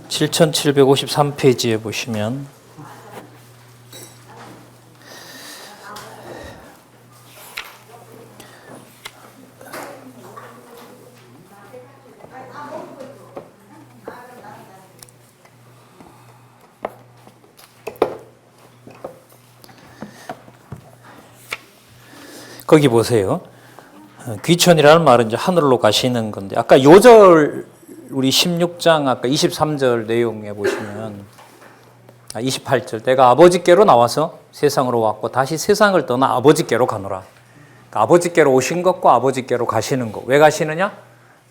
7753페이지에 보시면 거기 보세요. 귀천이라는 말은 이제 하늘로 가시는 건데, 아까 요절 우리 16장 아까 23절 내용에 보시면 28절 내가 아버지께로 나와서 세상으로 왔고 다시 세상을 떠나 아버지께로 가노라. 그러니까 아버지께로 오신 것과 아버지께로 가시는 것. 왜 가시느냐?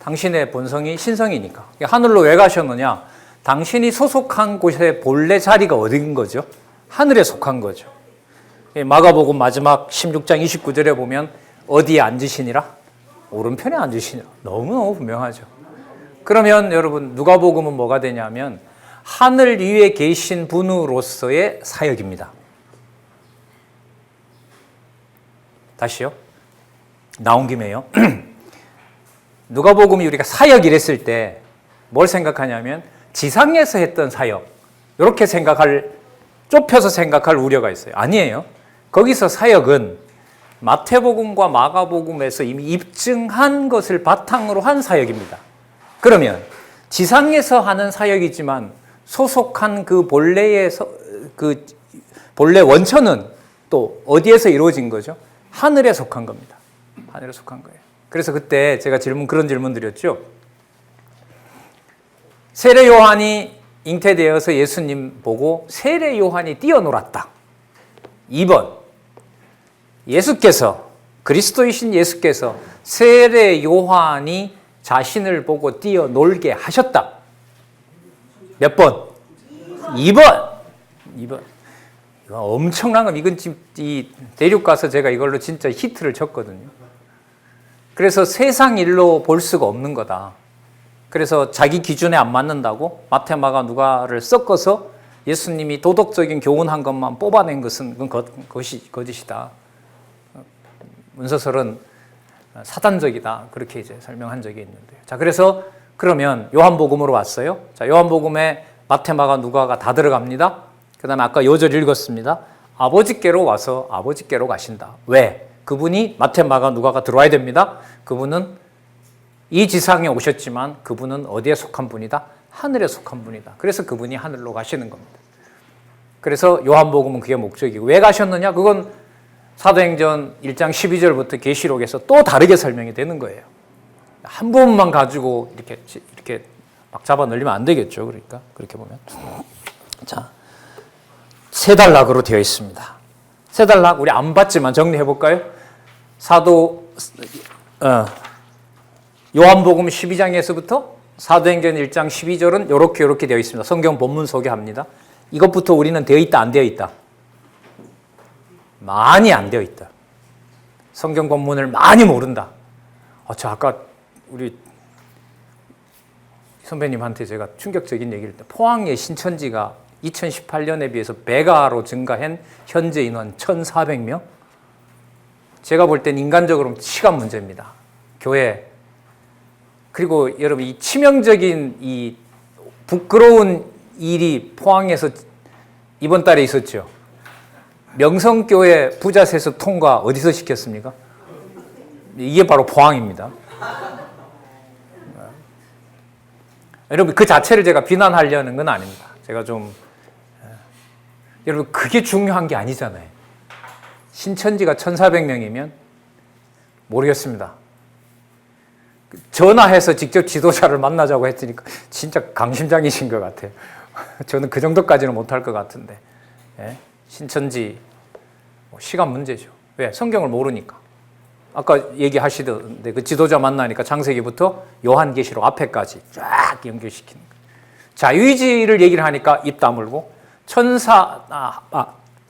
당신의 본성이 신성이니까. 하늘로 왜 가셨느냐? 당신이 소속한 곳의 본래 자리가 어딘 거죠? 하늘에 속한 거죠. 마가복음 마지막 16장 29절에 보면 어디에 앉으시니라? 오른편에 앉으시니라. 너무너무 분명하죠. 그러면 여러분 누가복음은 뭐가 되냐면 하늘 위에 계신 분으로서의 사역입니다. 다시요. 나온 김에요. 누가복음이 우리가 사역 이랬을 때 뭘 생각하냐면 지상에서 했던 사역 이렇게 좁혀서 생각할 우려가 있어요. 아니에요. 거기서 사역은 마태복음과 마가복음에서 이미 입증한 것을 바탕으로 한 사역입니다. 그러면 지상에서 하는 사역이지만 소속한 그 본래 원천은 또 어디에서 이루어진 거죠? 하늘에 속한 겁니다. 하늘에 속한 거예요. 그래서 그때 제가 그런 질문 드렸죠. 세례 요한이 잉태되어서 예수님 보고 세례 요한이 뛰어놀았다. 2번 그리스도이신 예수께서 세례 요한이 자신을 보고 뛰어놀게 하셨다. 몇 번? 2번. 이건 엄청난 거. 이건 지금 이 대륙 가서 제가 이걸로 진짜 히트를 쳤거든요. 그래서 세상 일로 볼 수가 없는 거다. 그래서 자기 기준에 안 맞는다고 마태, 마가, 누가를 섞어서 예수님이 도덕적인 교훈한 것만 뽑아낸 것은 그것이 거짓이다. 문서설은 사단적이다. 그렇게 이제 설명한 적이 있는데요. 자, 그래서 그러면 요한복음으로 왔어요. 자, 요한복음에 마태, 마가, 누가가 다 들어갑니다. 그 다음에 아까 요절 읽었습니다. 아버지께로 와서 아버지께로 가신다. 왜? 그분이 마태, 마가, 누가가 들어와야 됩니다. 그분은 이 지상에 오셨지만 그분은 어디에 속한 분이다? 하늘에 속한 분이다. 그래서 그분이 하늘로 가시는 겁니다. 그래서 요한복음은 그게 목적이고 왜 가셨느냐? 그건 사도행전 1장 12절부터 계시록에서 또 다르게 설명이 되는 거예요. 한 부분만 가지고 이렇게 막 잡아 넣으면 안 되겠죠. 그러니까 그렇게 보면 자, 세 단락으로 되어 있습니다. 세 단락 우리 안 봤지만 정리해 볼까요? 요한복음 12장에서부터 사도행전 1장 12절은 이렇게 되어 있습니다. 성경 본문 소개합니다. 이것부터 우리는 되어 있다, 안 되어 있다? 많이 안 되어 있다. 성경 본문을 많이 모른다. 저 아까 우리 선배님한테 제가 충격적인 얘기를 했는데 포항의 신천지가 2018년에 비해서 배가로 증가한 현재 인원 1,400명? 제가 볼 땐 인간적으로 시간 문제입니다. 교회. 그리고 여러분 이 치명적인 이 부끄러운 일이 포항에서 이번 달에 있었죠. 명성교회 부자 세습 통과 어디서 시켰습니까? 이게 바로 포항입니다. 여러분 그 자체를 제가 비난하려는 건 아닙니다. 제가 여러분 그게 중요한 게 아니잖아요. 신천지가 1,400명이면 모르겠습니다. 전화해서 직접 지도자를 만나자고 했으니까 진짜 강심장이신 것 같아요. 저는 그 정도까지는 못할 것 같은데. 신천지 시간 문제죠. 왜? 성경을 모르니까. 아까 얘기하시던데 그 지도자 만나니까 창세기부터 요한계시록 앞에까지 쫙 연결시키는 거예요. 자유의지를 얘기를 하니까 입 다물고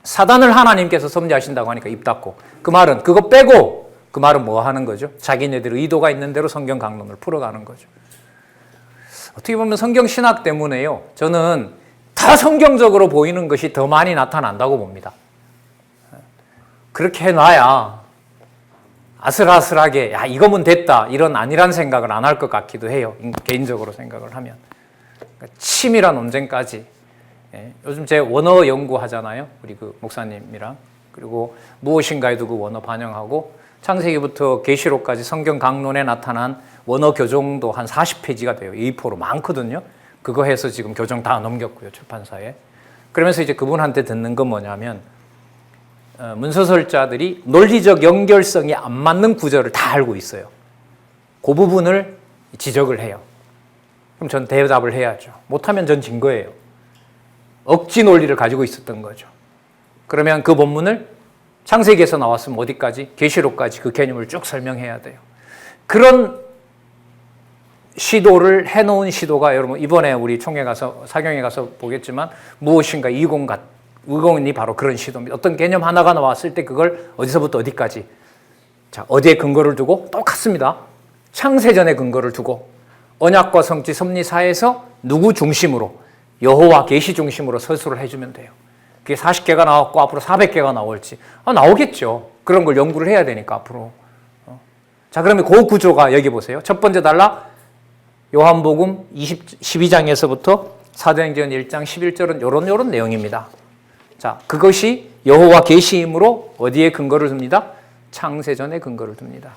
사단을 하나님께서 섭리하신다고 하니까 입 닫고 그 말은 그거 빼고 그 말은 뭐 하는 거죠? 자기네들 의도가 있는 대로 성경 강론을 풀어가는 거죠. 어떻게 보면 성경 신학 때문에요. 저는 다 성경적으로 보이는 것이 더 많이 나타난다고 봅니다. 그렇게 해놔야 아슬아슬하게 이거면 됐다 이런 안일한 생각을 안 할 것 같기도 해요. 개인적으로 생각을 하면. 그러니까 치밀한 논쟁까지. 요즘 제 원어 연구하잖아요. 우리 그 목사님이랑. 그리고 무엇인가에도 그 원어 반영하고 창세기부터 계시록까지 성경 강론에 나타난 원어 교정도 한 40페이지가 돼요. A4로 많거든요. 그거 해서 지금 교정 다 넘겼고요. 출판사에. 그러면서 이제 그분한테 듣는 건 뭐냐면 문서설자들이 논리적 연결성이 안 맞는 구절을 다 알고 있어요. 그 부분을 지적을 해요. 그럼 전 대답을 해야죠. 못하면 전 진 거예요. 억지 논리를 가지고 있었던 거죠. 그러면 그 본문을 창세기에서 나왔으면 어디까지? 계시록까지 그 개념을 쭉 설명해야 돼요. 그런 시도를 해놓은 시도가 여러분 이번에 우리 총회 가서 사경에 가서 보겠지만 무엇인가 의공이 바로 그런 시도입니다. 어떤 개념 하나가 나왔을 때 그걸 어디서부터 어디까지 자 어디에 근거를 두고 똑같습니다. 창세전에 근거를 두고 언약과 성취 섭리사에서 누구 중심으로 여호와 계시 중심으로 서술을 해주면 돼요. 그게 40개가 나왔고 앞으로 400개가 나올지 나오겠죠. 그런 걸 연구를 해야 되니까 앞으로. 자 그러면 그 구조가 여기 보세요. 첫 번째 단락 요한복음 12장에서부터 사도행전 1장 11절은 요런 내용입니다. 자 그것이 여호와 계시이므로 어디에 근거를 둡니다? 창세전에 근거를 둡니다.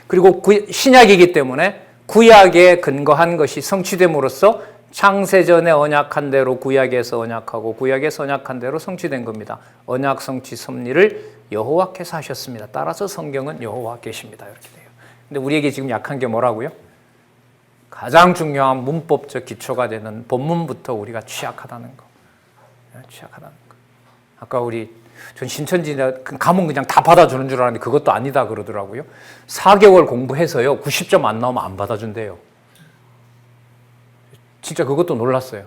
그리고 신약이기 때문에 구약에 근거한 것이 성취됨으로써 창세전에 언약한 대로 구약에서 언약하고 구약에서 언약한 대로 성취된 겁니다. 언약 성취 섭리를 여호와께서 하셨습니다. 따라서 성경은 여호와 계십니다. 이렇게 돼요. 근데 우리에게 지금 약한 게 뭐라고요? 가장 중요한 문법적 기초가 되는 본문부터 우리가 취약하다는 거. 취약하다는 거. 아까 전 신천지나 가면 그냥 다 받아주는 줄 알았는데 그것도 아니다 그러더라고요. 4개월 공부해서요. 90점 안 나오면 안 받아준대요. 진짜 그것도 놀랐어요.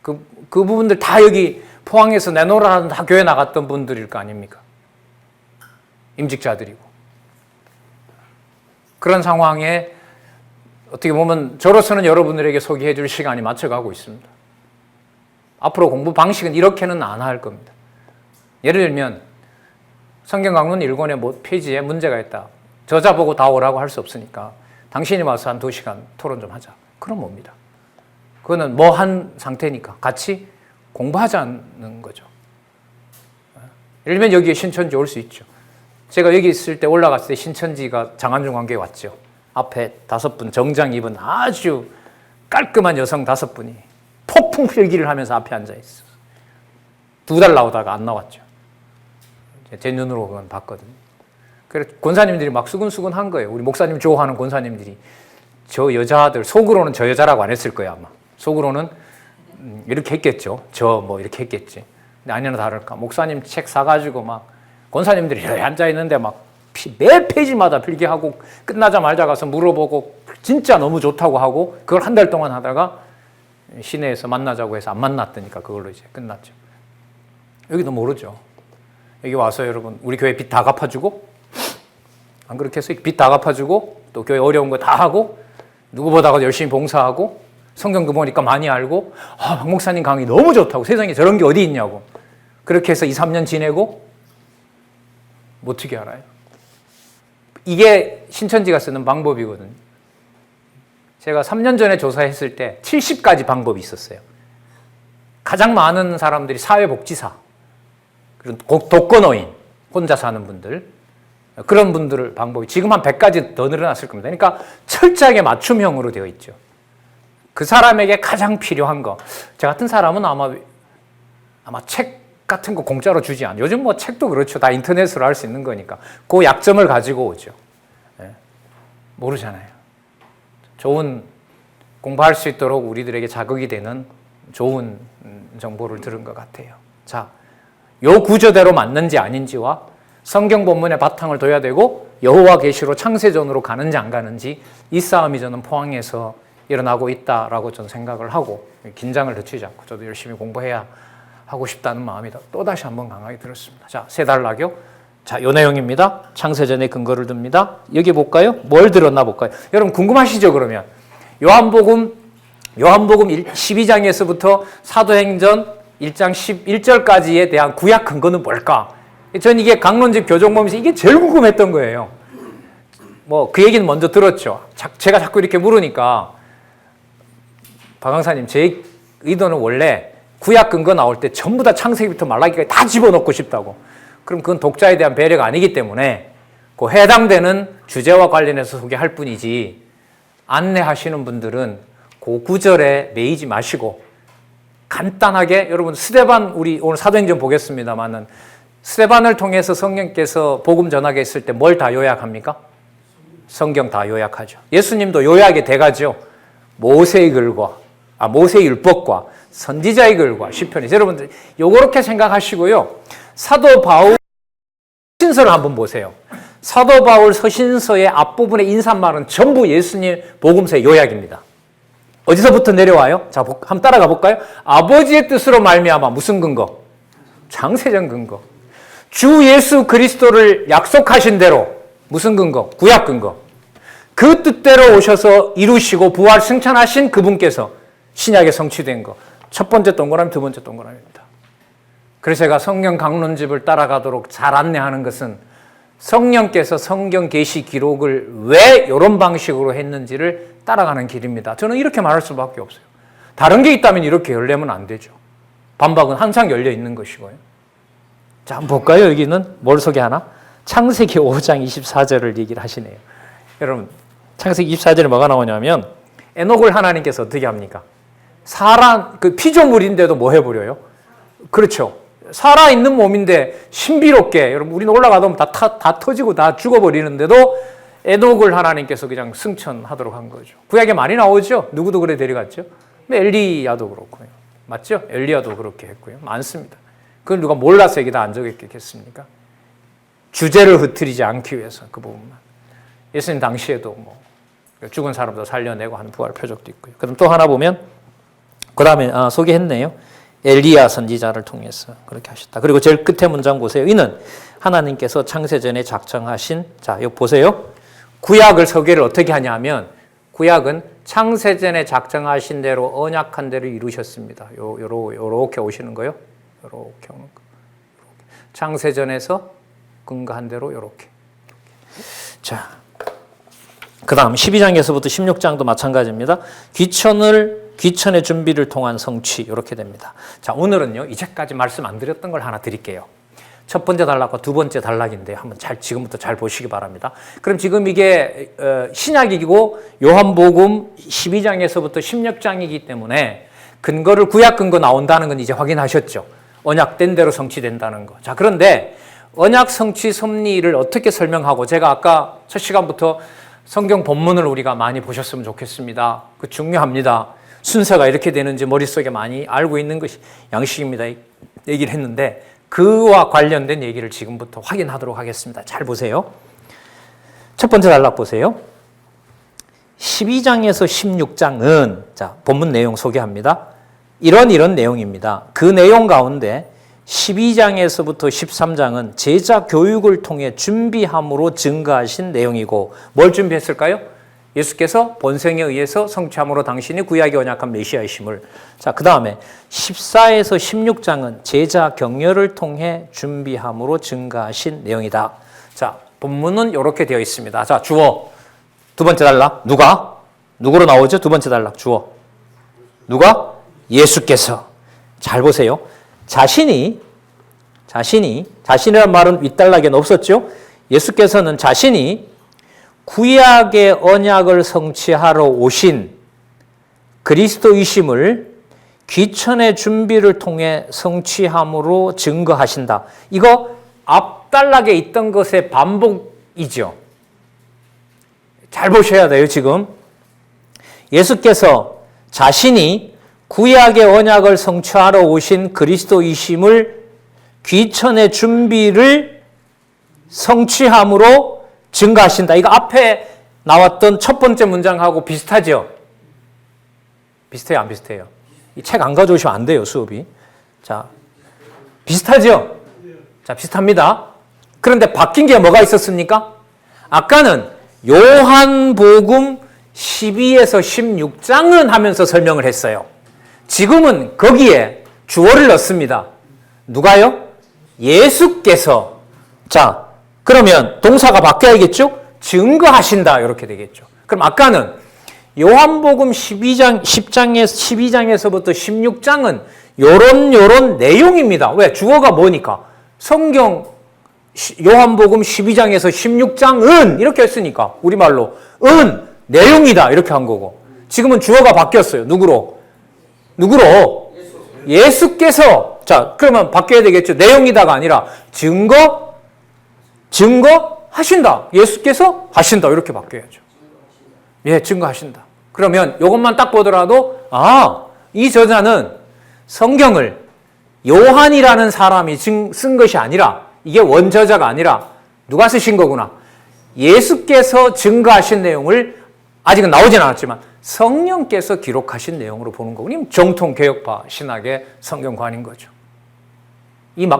그 부분들 다 여기 포항에서 내놓으라는 다 교회 나갔던 분들일 거 아닙니까? 임직자들이고. 그런 상황에 어떻게 보면 저로서는 여러분들에게 소개해 줄 시간이 맞춰가고 있습니다. 앞으로 공부 방식은 이렇게는 안 할 겁니다. 예를 들면 성경 강론 1권의 뭐 페이지에 문제가 있다. 저자 보고 다 오라고 할 수 없으니까 당신이 와서 한 2시간 토론 좀 하자. 그럼 뭡니다. 그거는 뭐 한 상태니까 같이 공부하자는 거죠. 예를 들면 여기에 신천지 올 수 있죠. 제가 여기 있을 때 올라갔을 때 신천지가 장안중앙교회 왔죠. 앞에 5분 정장 입은 아주 깔끔한 여성 5분이 폭풍 필기를 하면서 앞에 앉아있어. 2달 나오다가 안 나왔죠. 제 눈으로 그건 봤거든요. 그래서 권사님들이 막 수근수근 한 거예요. 우리 목사님 좋아하는 권사님들이 저 여자들, 속으로는 저 여자라고 안 했을 거예요, 아마. 속으로는 이렇게 했겠죠. 이렇게 했겠지. 근데 아니나 다를까. 목사님 책 사가지고 막 권사님들이 여기 앉아있는데 막 매 페이지마다 필기하고 끝나자마자 가서 물어보고 진짜 너무 좋다고 하고 그걸 한 달 동안 하다가 시내에서 만나자고 해서 안 만났다니까 그걸로 이제 끝났죠. 여기도 모르죠. 여기 와서 여러분 우리 교회 빚 다 갚아주고 안 그렇게 해서 빚 다 갚아주고 또 교회 어려운 거 다 하고 누구보다가 열심히 봉사하고 성경도 보니까 많이 알고 박 목사님 강의 너무 좋다고 세상에 저런 게 어디 있냐고 그렇게 해서 2, 3년 지내고 뭐 어떻게 알아요? 이게 신천지가 쓰는 방법이거든요. 제가 3년 전에 조사했을 때 70가지 방법이 있었어요. 가장 많은 사람들이 사회복지사, 독거노인, 혼자 사는 분들, 그런 분들 방법이 지금 한 100가지 더 늘어났을 겁니다. 그러니까 철저하게 맞춤형으로 되어 있죠. 그 사람에게 가장 필요한 거. 저 같은 사람은 아마 책 같은 거 공짜로 주지 않아요. 요즘 뭐 책도 그렇죠. 다 인터넷으로 할 수 있는 거니까. 그 약점을 가지고 오죠. 모르잖아요. 좋은 공부할 수 있도록 우리들에게 자극이 되는 좋은 정보를 들은 것 같아요. 자, 요 구조대로 맞는지 아닌지와 성경 본문의 바탕을 둬야 되고 여호와 계시로 창세전으로 가는지 안 가는지 이 싸움이 저는 포항에서 일어나고 있다라고 저는 생각을 하고 긴장을 늦추지 않고 저도 열심히 공부해야 하고 싶다는 마음이 또다시 한번 강하게 들었습니다. 자, 세 달락요. 자, 요 내용입니다. 창세전에 근거를 듭니다. 여기 볼까요? 뭘 들었나 볼까요? 여러분 궁금하시죠, 그러면? 요한복음 12장에서부터 사도행전 1장 11절까지에 대한 구약 근거는 뭘까? 전 이게 강론집 교정 보면서 이게 제일 궁금했던 거예요. 뭐 그 얘기는 먼저 들었죠. 제가 자꾸 이렇게 물으니까 박강사님, 제 의도는 원래 구약 근거 나올 때 전부 다 창세기부터 말라기까지 다 집어넣고 싶다고. 그럼 그건 독자에 대한 배려가 아니기 때문에 그 해당되는 주제와 관련해서 소개할 뿐이지, 안내하시는 분들은 그 구절에 매이지 마시고 간단하게, 여러분 스데반, 우리 오늘 사도행전 보겠습니다만은 스데반을 통해서 성령께서 복음 전하게 했을 때 뭘 다 요약합니까? 성경 다 요약하죠. 예수님도 요약의 대가죠. 모세의 글과 모세의 율법과 선지자의 글과 시편이. 여러분들 요렇게 생각하시고요. 사도 바울 서신서를 한번 보세요. 사도 바울 서신서의 앞부분의 인사말은 전부 예수님 복음서의 요약입니다. 어디서부터 내려와요? 자, 한번 따라가 볼까요? 아버지의 뜻으로 말미암아 무슨 근거? 창세전 근거. 주 예수 그리스도를 약속하신 대로 무슨 근거? 구약 근거. 그 뜻대로 오셔서 이루시고 부활 승천하신 그분께서 신약에 성취된 거. 첫 번째 동그라미, 두 번째 동그라미입니다. 그래서 제가 성경 강론집을 따라가도록 잘 안내하는 것은 성령께서 성경 계시 기록을 왜 이런 방식으로 했는지를 따라가는 길입니다. 저는 이렇게 말할 수밖에 없어요. 다른 게 있다면 이렇게 열려면 안 되죠. 반박은 항상 열려 있는 것이고요. 자, 한번 볼까요? 여기는 뭘 소개하나? 창세기 5장 24절을 얘기를 하시네요. 여러분, 창세기 24절에 뭐가 나오냐면 에녹을 하나님께서 어떻게 합니까? 그 피조물인데도 뭐 해버려요? 그렇죠. 살아있는 몸인데 신비롭게, 여러분 우리는 올라가다 보면 다 터지고 다 죽어버리는데도 에녹을 하나님께서 그냥 승천하도록 한 거죠. 구약에 많이 나오죠. 누구도 그래 데려갔죠. 엘리야도 그렇고요. 맞죠? 엘리야도 그렇게 했고요. 많습니다. 그걸 누가 몰라서 여기다 안 적였겠습니까? 주제를 흐트리지 않기 위해서 그 부분만. 예수님 당시에도 뭐 죽은 사람도 살려내고 하는 부활 표적도 있고요. 그럼 또 하나 보면 그 다음에 소개했네요. 엘리야 선지자를 통해서 그렇게 하셨다. 그리고 제일 끝에 문장 보세요. 이는 하나님께서 창세전에 작정하신, 자, 여기 보세요. 구약을 소개를 어떻게 하냐면 구약은 창세전에 작정하신 대로 언약한 대로 이루셨습니다. 요렇게 오시는 거요. 요렇게 오는 거. 창세전에서 근거한 대로 요렇게. 자, 그 다음 12장에서부터 16장도 마찬가지입니다. 귀천의 준비를 통한 성취, 이렇게 됩니다. 자, 오늘은요, 이제까지 말씀 안 드렸던 걸 하나 드릴게요. 첫 번째 단락과 두 번째 단락인데 한번 지금부터 잘 보시기 바랍니다. 그럼 지금 이게 신약이고 요한복음 12장에서부터 16장이기 때문에 근거를 구약 근거 나온다는 건 이제 확인하셨죠. 언약된 대로 성취된다는 거. 자, 그런데 언약 성취 섭리를 어떻게 설명하고, 제가 아까 첫 시간부터 성경 본문을 우리가 많이 보셨으면 좋겠습니다. 그 중요합니다. 순서가 이렇게 되는지 머릿속에 많이 알고 있는 것이 양식입니다. 얘기를 했는데 그와 관련된 얘기를 지금부터 확인하도록 하겠습니다. 잘 보세요. 첫 번째 단락 보세요. 12장에서 16장은 자, 본문 내용 소개합니다. 이런 내용입니다. 그 내용 가운데 12장에서부터 13장은 제자 교육을 통해 준비함으로 증거하신 내용이고, 뭘 준비했을까요? 예수께서 본생에 의해서 성취함으로 당신이 구약에 언약한 메시아이심을. 자, 그 다음에 14에서 16장은 제자 격려를 통해 준비함으로 증거하신 내용이다. 자, 본문은 이렇게 되어 있습니다. 자, 주어. 두 번째 단락. 누구로 나오죠? 두 번째 단락. 주어. 누가? 예수께서. 잘 보세요. 자신이라는 말은 윗단락에는 없었죠? 예수께서는 자신이 구약의 언약을 성취하러 오신 그리스도이심을 귀천의 준비를 통해 성취함으로 증거하신다. 이거 앞단락에 있던 것의 반복이죠. 잘 보셔야 돼요, 지금. 예수께서 자신이 구약의 언약을 성취하러 오신 그리스도이심을 귀천의 준비를 성취함으로 증거하신다. 이거 앞에 나왔던 첫 번째 문장하고 비슷하죠? 비슷해요, 안 비슷해요? 이 책 안 가져오시면 안 돼요, 수업이. 자, 비슷하죠? 자, 비슷합니다. 그런데 바뀐 게 뭐가 있었습니까? 아까는 요한복음 12에서 16장은 하면서 설명을 했어요. 지금은 거기에 주어를 넣습니다. 누가요? 예수께서. 자, 그러면 동사가 바뀌어야겠죠? 증거하신다, 이렇게 되겠죠. 그럼 아까는 요한복음 12장에서부터 16장은 요런 내용입니다. 왜? 주어가 뭐니까? 성경 요한복음 12장에서 16장은 이렇게 했으니까 우리말로 은 내용이다 이렇게 한 거고, 지금은 주어가 바뀌었어요. 누구로? 예수께서. 자, 그러면 바뀌어야 되겠죠. 내용이다가 아니라 증거하신다. 예수께서 하신다. 이렇게 바뀌어야죠. 예, 증거하신다. 그러면 이것만 딱 보더라도 이 저자는 성경을 요한이라는 사람이 쓴 것이 아니라, 이게 원저자가 아니라 누가 쓰신 거구나. 예수께서 증거하신 내용을 아직은 나오진 않았지만 성령께서 기록하신 내용으로 보는 거군요. 정통 개혁파 신학의 성경관인 거죠.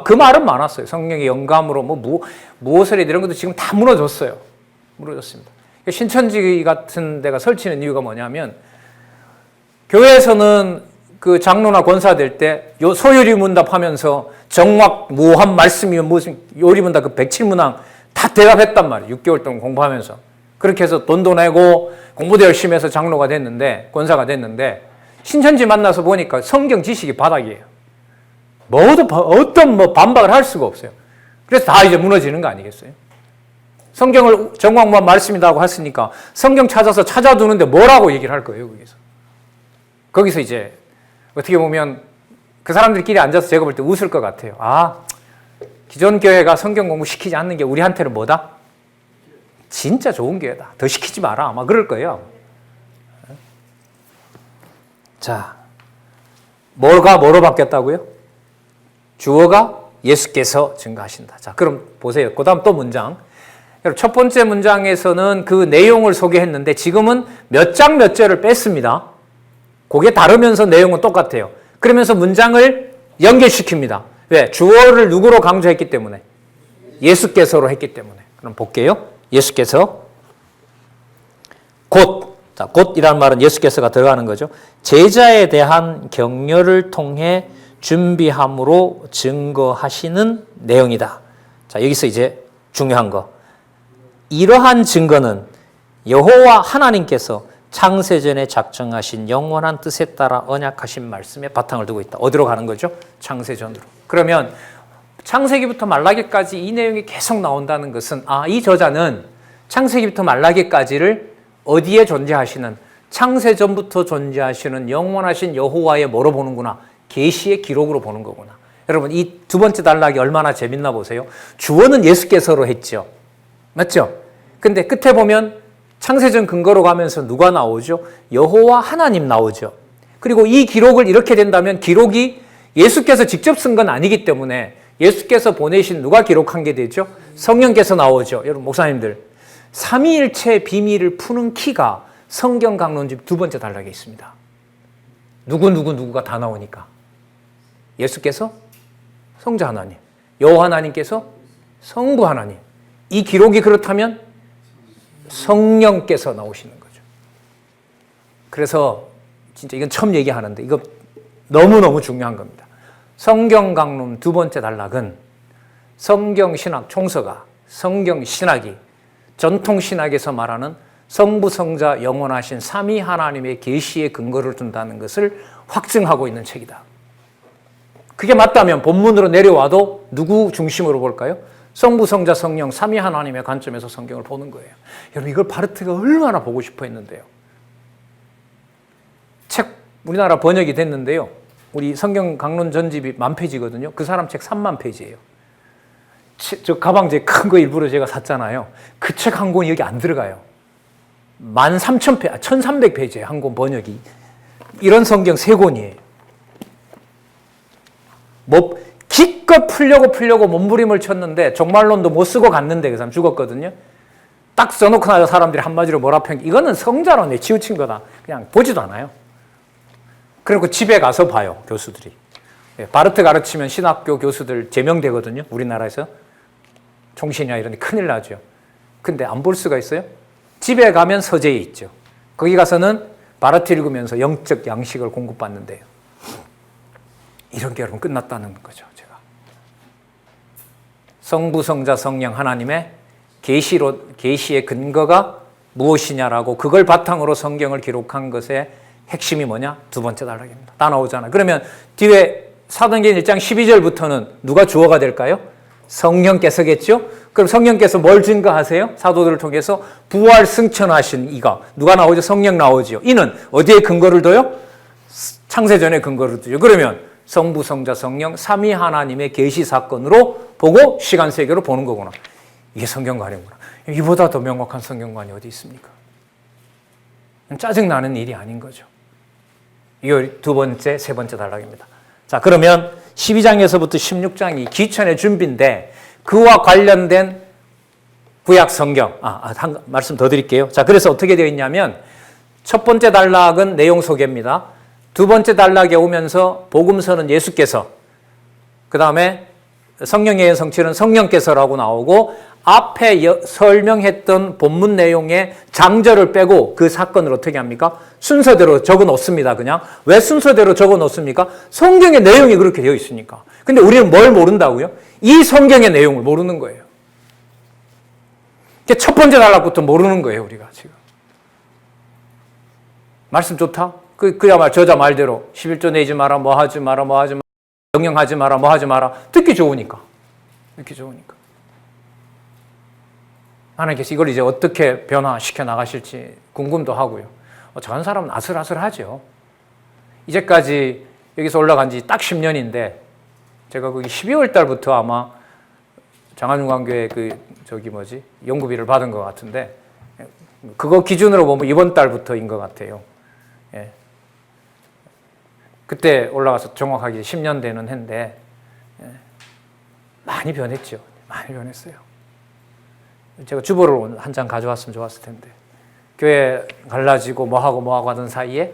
그 말은 많았어요. 성령의 영감으로 무엇을 이런 것도 지금 다 무너졌어요. 무너졌습니다. 신천지 같은 데가 설치는 이유가 뭐냐면, 교회에서는 그 장로나 권사 될 때 소요리문답하면서 정확무한 말씀이면 무슨 요리문답 그 107문항 다 대답했단 말이에요. 6개월 동안 공부하면서. 그렇게 해서 돈도 내고 공부도 열심히 해서 장로가 됐는데, 권사가 됐는데, 신천지 만나서 보니까 성경 지식이 바닥이에요. 어떤 반박을 할 수가 없어요. 그래서 다 이제 무너지는 거 아니겠어요? 성경을 정확무한 말씀이라고 했으니까 성경 찾아두는데 뭐라고 얘기를 할 거예요, 거기서 이제 어떻게 보면 그 사람들끼리 앉아서 제가 볼 때 웃을 것 같아요. 기존 교회가 성경 공부 시키지 않는 게 우리한테는 뭐다? 진짜 좋은 교회다. 더 시키지 마라. 아마 그럴 거예요. 자, 뭐로 바뀌었다고요? 주어가 예수께서 증거하신다. 자, 그럼 보세요. 그 다음 또 문장. 첫 번째 문장에서는 그 내용을 소개했는데 지금은 몇 장 몇 절을 뺐습니다. 그게 다르면서 내용은 똑같아요. 그러면서 문장을 연결시킵니다. 왜? 주어를 누구로 강조했기 때문에? 예수께서로 했기 때문에. 그럼 볼게요. 예수께서 곧이라는 말은 예수께서가 들어가는 거죠. 제자에 대한 격려를 통해 준비함으로 증거하시는 내용이다. 자, 여기서 이제 중요한 거. 이러한 증거는 여호와 하나님께서 창세전에 작정하신 영원한 뜻에 따라 언약하신 말씀에 바탕을 두고 있다. 어디로 가는 거죠? 창세전으로. 그러면 창세기부터 말라기까지 이 내용이 계속 나온다는 것은 이 저자는 창세기부터 말라기까지를 어디에 존재하시는, 창세전부터 존재하시는 영원하신 여호와의 뭐로 보는구나? 계시의 기록으로 보는 거구나. 여러분, 이 두 번째 단락이 얼마나 재밌나 보세요. 주어는 예수께서로 했죠. 맞죠? 근데 끝에 보면 창세전 근거로 가면서 누가 나오죠? 여호와 하나님 나오죠. 그리고 이 기록을 이렇게 된다면 기록이 예수께서 직접 쓴 건 아니기 때문에 예수께서 보내신 누가 기록한 게 되죠? 성령께서 나오죠. 여러분, 목사님들, 삼위일체의 비밀을 푸는 키가 성경 강론집 두 번째 단락에 있습니다. 누구가 다 나오니까. 예수께서 성자 하나님, 여호와 하나님께서 성부 하나님. 이 기록이 그렇다면 성령께서 나오시는 거죠. 그래서 진짜 이건 처음 얘기하는데 이거 너무너무 중요한 겁니다. 성경 강론 두 번째 단락은 성경 신학 총서가, 성경 신학이 전통 신학에서 말하는 성부, 성자, 영원하신 삼위 하나님의 계시의 근거를 둔다는 것을 확증하고 있는 책이다. 그게 맞다면 본문으로 내려와도 누구 중심으로 볼까요? 성부, 성자, 성령, 삼위 하나님의 관점에서 성경을 보는 거예요. 여러분, 이걸 바르트가 얼마나 보고 싶어 했는데요. 책 우리나라 번역이 됐는데요. 우리 성경 강론 전집이 10,000페이지거든요. 그 사람 책 30,000페이지예요. 저 가방제 큰 거 일부러 제가 샀잖아요. 그 책 한 권이 여기 안 들어가요. 1300페이지예요. 한 권 번역이. 이런 성경 3권이에요. 기껏 풀려고 몸부림을 쳤는데 종말론도 못 쓰고 갔는데 그 사람 죽었거든요. 딱 써놓고 나서 사람들이 한마디로 뭐라 평, 이거는 성자론에 치우친 거다. 그냥 보지도 않아요. 그리고 집에 가서 봐요, 교수들이. 바르트 가르치면 신학교 교수들 제명되거든요, 우리나라에서. 총신이나 이런 데 큰일 나죠. 근데 안 볼 수가 있어요? 집에 가면 서재에 있죠. 거기 가서는 바르트 읽으면서 영적 양식을 공급받는데요. 이런 게 여러분 끝났다는 거죠, 제가. 성부, 성자, 성령 하나님의 계시의 근거가 무엇이냐라고 그걸 바탕으로 성경을 기록한 것의 핵심이 뭐냐? 두 번째 단락입니다. 다 나오잖아요. 그러면 뒤에 사도행전 1장 12절부터는 누가 주어가 될까요? 성령께서겠죠? 그럼 성령께서 뭘 증거하세요? 사도들을 통해서 부활 승천하신 이가 누가 나오죠? 성령 나오지요. 이는 어디에 근거를 둬요? 창세전에 근거를 두죠. 그러면 성부, 성자, 성령 삼위 하나님의 계시 사건으로 보고 시간 세계로 보는 거구나. 이게 성경관이구나. 이보다 더 명확한 성경관이 어디 있습니까? 짜증나는 일이 아닌 거죠. 이게 두 번째, 세 번째 단락입니다. 자, 그러면 12장에서부터 16장이 기천의 준비인데 그와 관련된 구약 성경, 한 말씀 더 드릴게요. 자, 그래서 어떻게 되어 있냐면 첫 번째 단락은 내용 소개입니다. 두 번째 단락에 오면서 복음서는 예수께서, 그 다음에 성령의 성취는 성령께서라고 나오고 앞에 설명했던 본문 내용의 장절을 빼고 그 사건을 어떻게 합니까? 순서대로 적어 놓습니다. 그냥. 왜 순서대로 적어 놓습니까? 성경의 내용이 그렇게 되어 있으니까. 근데 우리는 뭘 모른다고요? 이 성경의 내용을 모르는 거예요. 첫 번째 단락부터 모르는 거예요, 우리가 지금. 말씀 좋다? 그야말로 저자 말대로 11조 내지 마라, 뭐 하지 마라, 뭐 하지 마라, 명령하지 마라, 뭐 하지 마라. 듣기 좋으니까. 듣기 좋으니까. 하나님께서 이걸 이제 어떻게 변화시켜 나가실지 궁금도 하고요. 저런 사람은 아슬아슬하죠. 이제까지 여기서 올라간 지 딱 10년인데 제가 거기 12월 달부터 아마 장안중앙교회 연구비를 받은 것 같은데 그거 기준으로 보면 이번 달부터인 것 같아요. 예. 그때 올라가서 정확하게 10년 되는 해인데 많이 변했죠. 많이 변했어요. 제가 주보를 한 장 가져왔으면 좋았을 텐데 교회 갈라지고 뭐하고 하던 사이에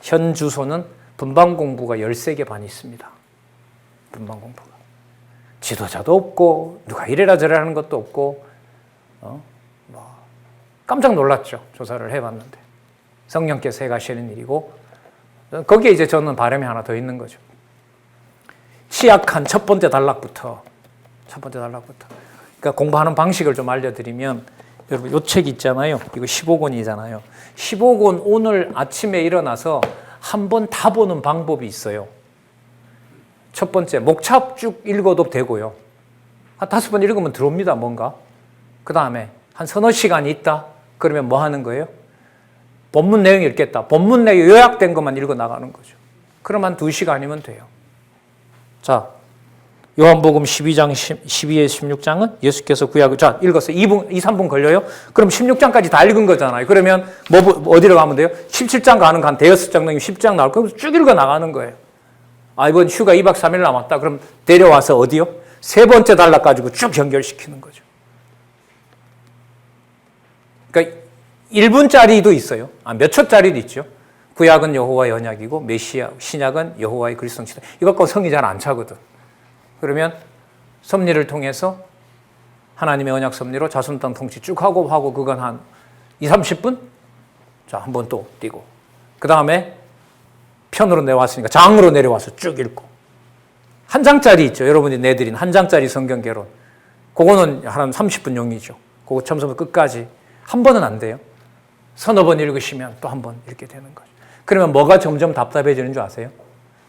현 주소는 분방공부가 13개 반이 있습니다. 분방공부가. 지도자도 없고 누가 이래라 저래라 하는 것도 없고 깜짝 놀랐죠. 조사를 해봤는데 성령께서 해가시는 일이고 거기에 이제 저는 바람이 하나 더 있는 거죠. 취약한 첫 번째 단락부터 그러니까 공부하는 방식을 좀 알려드리면 여러분 이 책 있잖아요. 이거 15권이잖아요. 15권 오늘 아침에 일어나서 한 번 다 보는 방법이 있어요. 첫 번째 목차 쭉 읽어도 되고요. 한 5번 읽으면 들어옵니다. 뭔가. 그 다음에 한 서너 시간이 있다. 그러면 뭐 하는 거예요? 본문 내용 읽겠다. 본문 내용 요약된 것만 읽어 나가는 거죠. 그럼 한 2시간이면 돼요. 자, 요한복음 12장, 12에서 16장은 예수께서 구약을, 자, 읽었어요. 2, 3분 걸려요? 그럼 16장까지 다 읽은 거잖아요. 그러면 어디로 가면 돼요? 17장 가는 간 대여섯 장 넘기면 10장 나올 거예요. 쭉 읽어 나가는 거예요. 이번 휴가 2박 3일 남았다. 그럼 데려와서 어디요? 세 번째 단락 가지고 쭉 연결시키는 거죠. 그러니까 1분짜리도 있어요. 몇 초짜리도 있죠. 구약은 여호와의 언약이고 메시아, 신약은 여호와의 그리스도시다. 이거 갖고 성이 잘 안 차거든. 그러면 섭리를 통해서 하나님의 언약 섭리로 자손 땅 통치 쭉 하고 그건 한 2, 30분? 자, 한 번 또 띄고. 그 다음에 편으로 내려왔으니까 장으로 내려와서 쭉 읽고. 한 장짜리 있죠. 여러분이 내드린 한 장짜리 성경개론. 그거는 한 30분 용이죠. 그거 처음부터 끝까지. 한 번은 안 돼요. 서너 번 읽으시면 또 한 번 읽게 되는 거죠. 그러면 뭐가 점점 답답해지는 줄 아세요?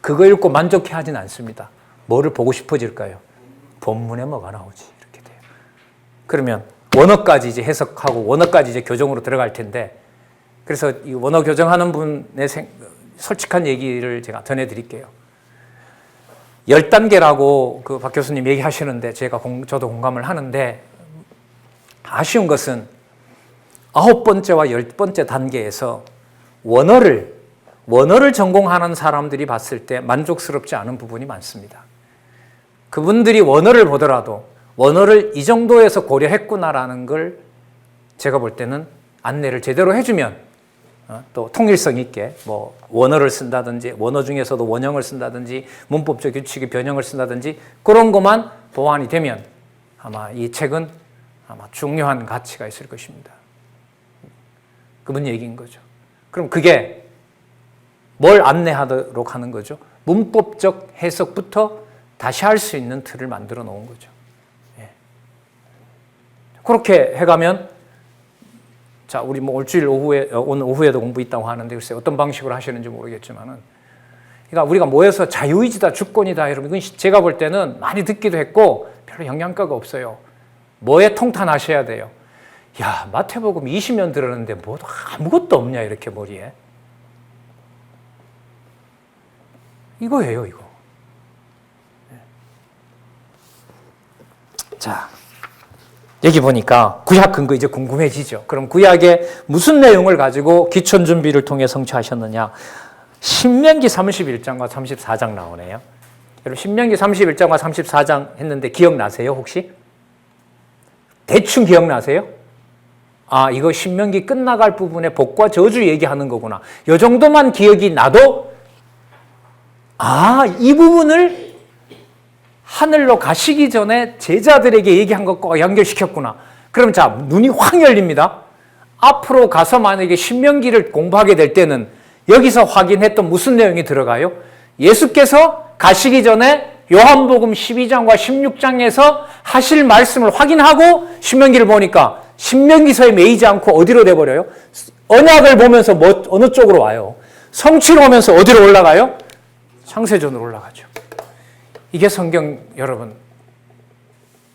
그거 읽고 만족해 하진 않습니다. 뭐를 보고 싶어질까요? 본문에 뭐가 나오지? 이렇게 돼요. 그러면 원어까지 이제 해석하고 원어까지 이제 교정으로 들어갈 텐데 그래서 이 원어 교정하는 분의 솔직한 얘기를 제가 전해드릴게요. 10단계라고 그 박 교수님 얘기하시는데 저도 공감을 하는데 아쉬운 것은 9번째와 10번째 단계에서 원어를 전공하는 사람들이 봤을 때 만족스럽지 않은 부분이 많습니다. 그분들이 원어를 보더라도 원어를 이 정도에서 고려했구나라는 걸 제가 볼 때는 안내를 제대로 해주면 또 통일성 있게 뭐 원어를 쓴다든지 원어 중에서도 원형을 쓴다든지 문법적 규칙의 변형을 쓴다든지 그런 것만 보완이 되면 아마 이 책은 아마 중요한 가치가 있을 것입니다. 그분 얘기인 거죠. 그럼 그게 뭘 안내하도록 하는 거죠? 문법적 해석부터 다시 할 수 있는 틀을 만들어 놓은 거죠. 예. 그렇게 해가면 자, 우리 뭐 일주일 오후에, 오늘 오후에도 공부 있다고 하는데 글쎄 어떤 방식으로 하시는지 모르겠지만은, 그러니까 우리가 모여서 자유의지다, 주권이다, 여러분, 이건 제가 볼 때는 많이 듣기도 했고 별로 영향가가 없어요. 뭐에 통탄하셔야 돼요. 야, 마태복음 20년 들었는데 뭐 아무것도 없냐, 이렇게 머리에. 이거예요, 이거. 자, 여기 보니까 구약 근거 이제 궁금해지죠. 그럼 구약에 무슨 내용을 가지고 기촌 준비를 통해 성취하셨느냐? 신명기 31장과 34장 나오네요. 여러분, 신명기 31장과 34장 했는데 기억나세요, 혹시? 대충 기억나세요? 아, 이거 신명기 끝나갈 부분에 복과 저주 얘기하는 거구나. 요 정도만 기억이 나도, 아, 이 부분을 하늘로 가시기 전에 제자들에게 얘기한 것과 연결시켰구나. 그럼 자, 눈이 확 열립니다. 앞으로 가서 만약에 신명기를 공부하게 될 때는 여기서 확인했던 무슨 내용이 들어가요? 예수께서 가시기 전에 요한복음 12장과 16장에서 하실 말씀을 확인하고 신명기를 보니까 신명기서에 매이지 않고 어디로 돼버려요? 언약을 보면서 어느 쪽으로 와요? 성취를 오면서 어디로 올라가요? 창세전으로 올라가죠. 이게 성경, 여러분,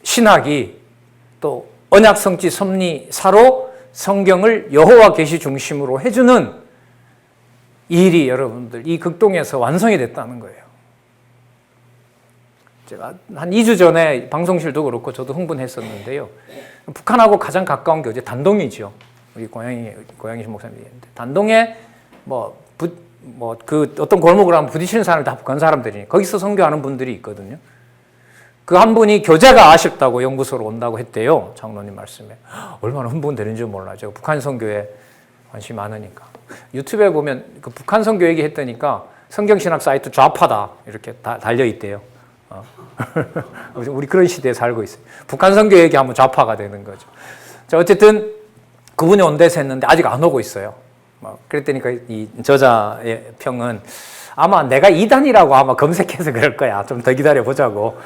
신학이 또 언약 성취 섭리사로 성경을 여호와 계시 중심으로 해주는 이 일이 여러분들 이 극동에서 완성이 됐다는 거예요. 제가 한 2주 전에 방송실도 그렇고 저도 흥분했었는데요. 북한하고 가장 가까운 교제 단동이죠. 우리 고양이신 목사님인데 단동에 그 어떤 골목을 하면 부딪히는 사람이 다 북한 사람들이니 거기서 선교하는 분들이 있거든요. 그 한 분이 교제가 아쉽다고 연구소로 온다고 했대요. 장로님 말씀에. 얼마나 흥분되는지 몰라요. 제가 북한 선교에 관심이 많으니까. 유튜브에 보면 그 북한 선교 얘기했다니까 성경신학 사이트 좌파다 이렇게 달려있대요. 우리 그런 시대에 살고 있어요. 북한 선교 얘기하면 좌파가 되는 거죠. 자, 어쨌든 그분이 온대서 했는데 아직 안 오고 있어요. 그랬더니까 이 저자의 평은 아마 내가 이단이라고 아마 검색해서 그럴 거야. 좀 더 기다려 보자고.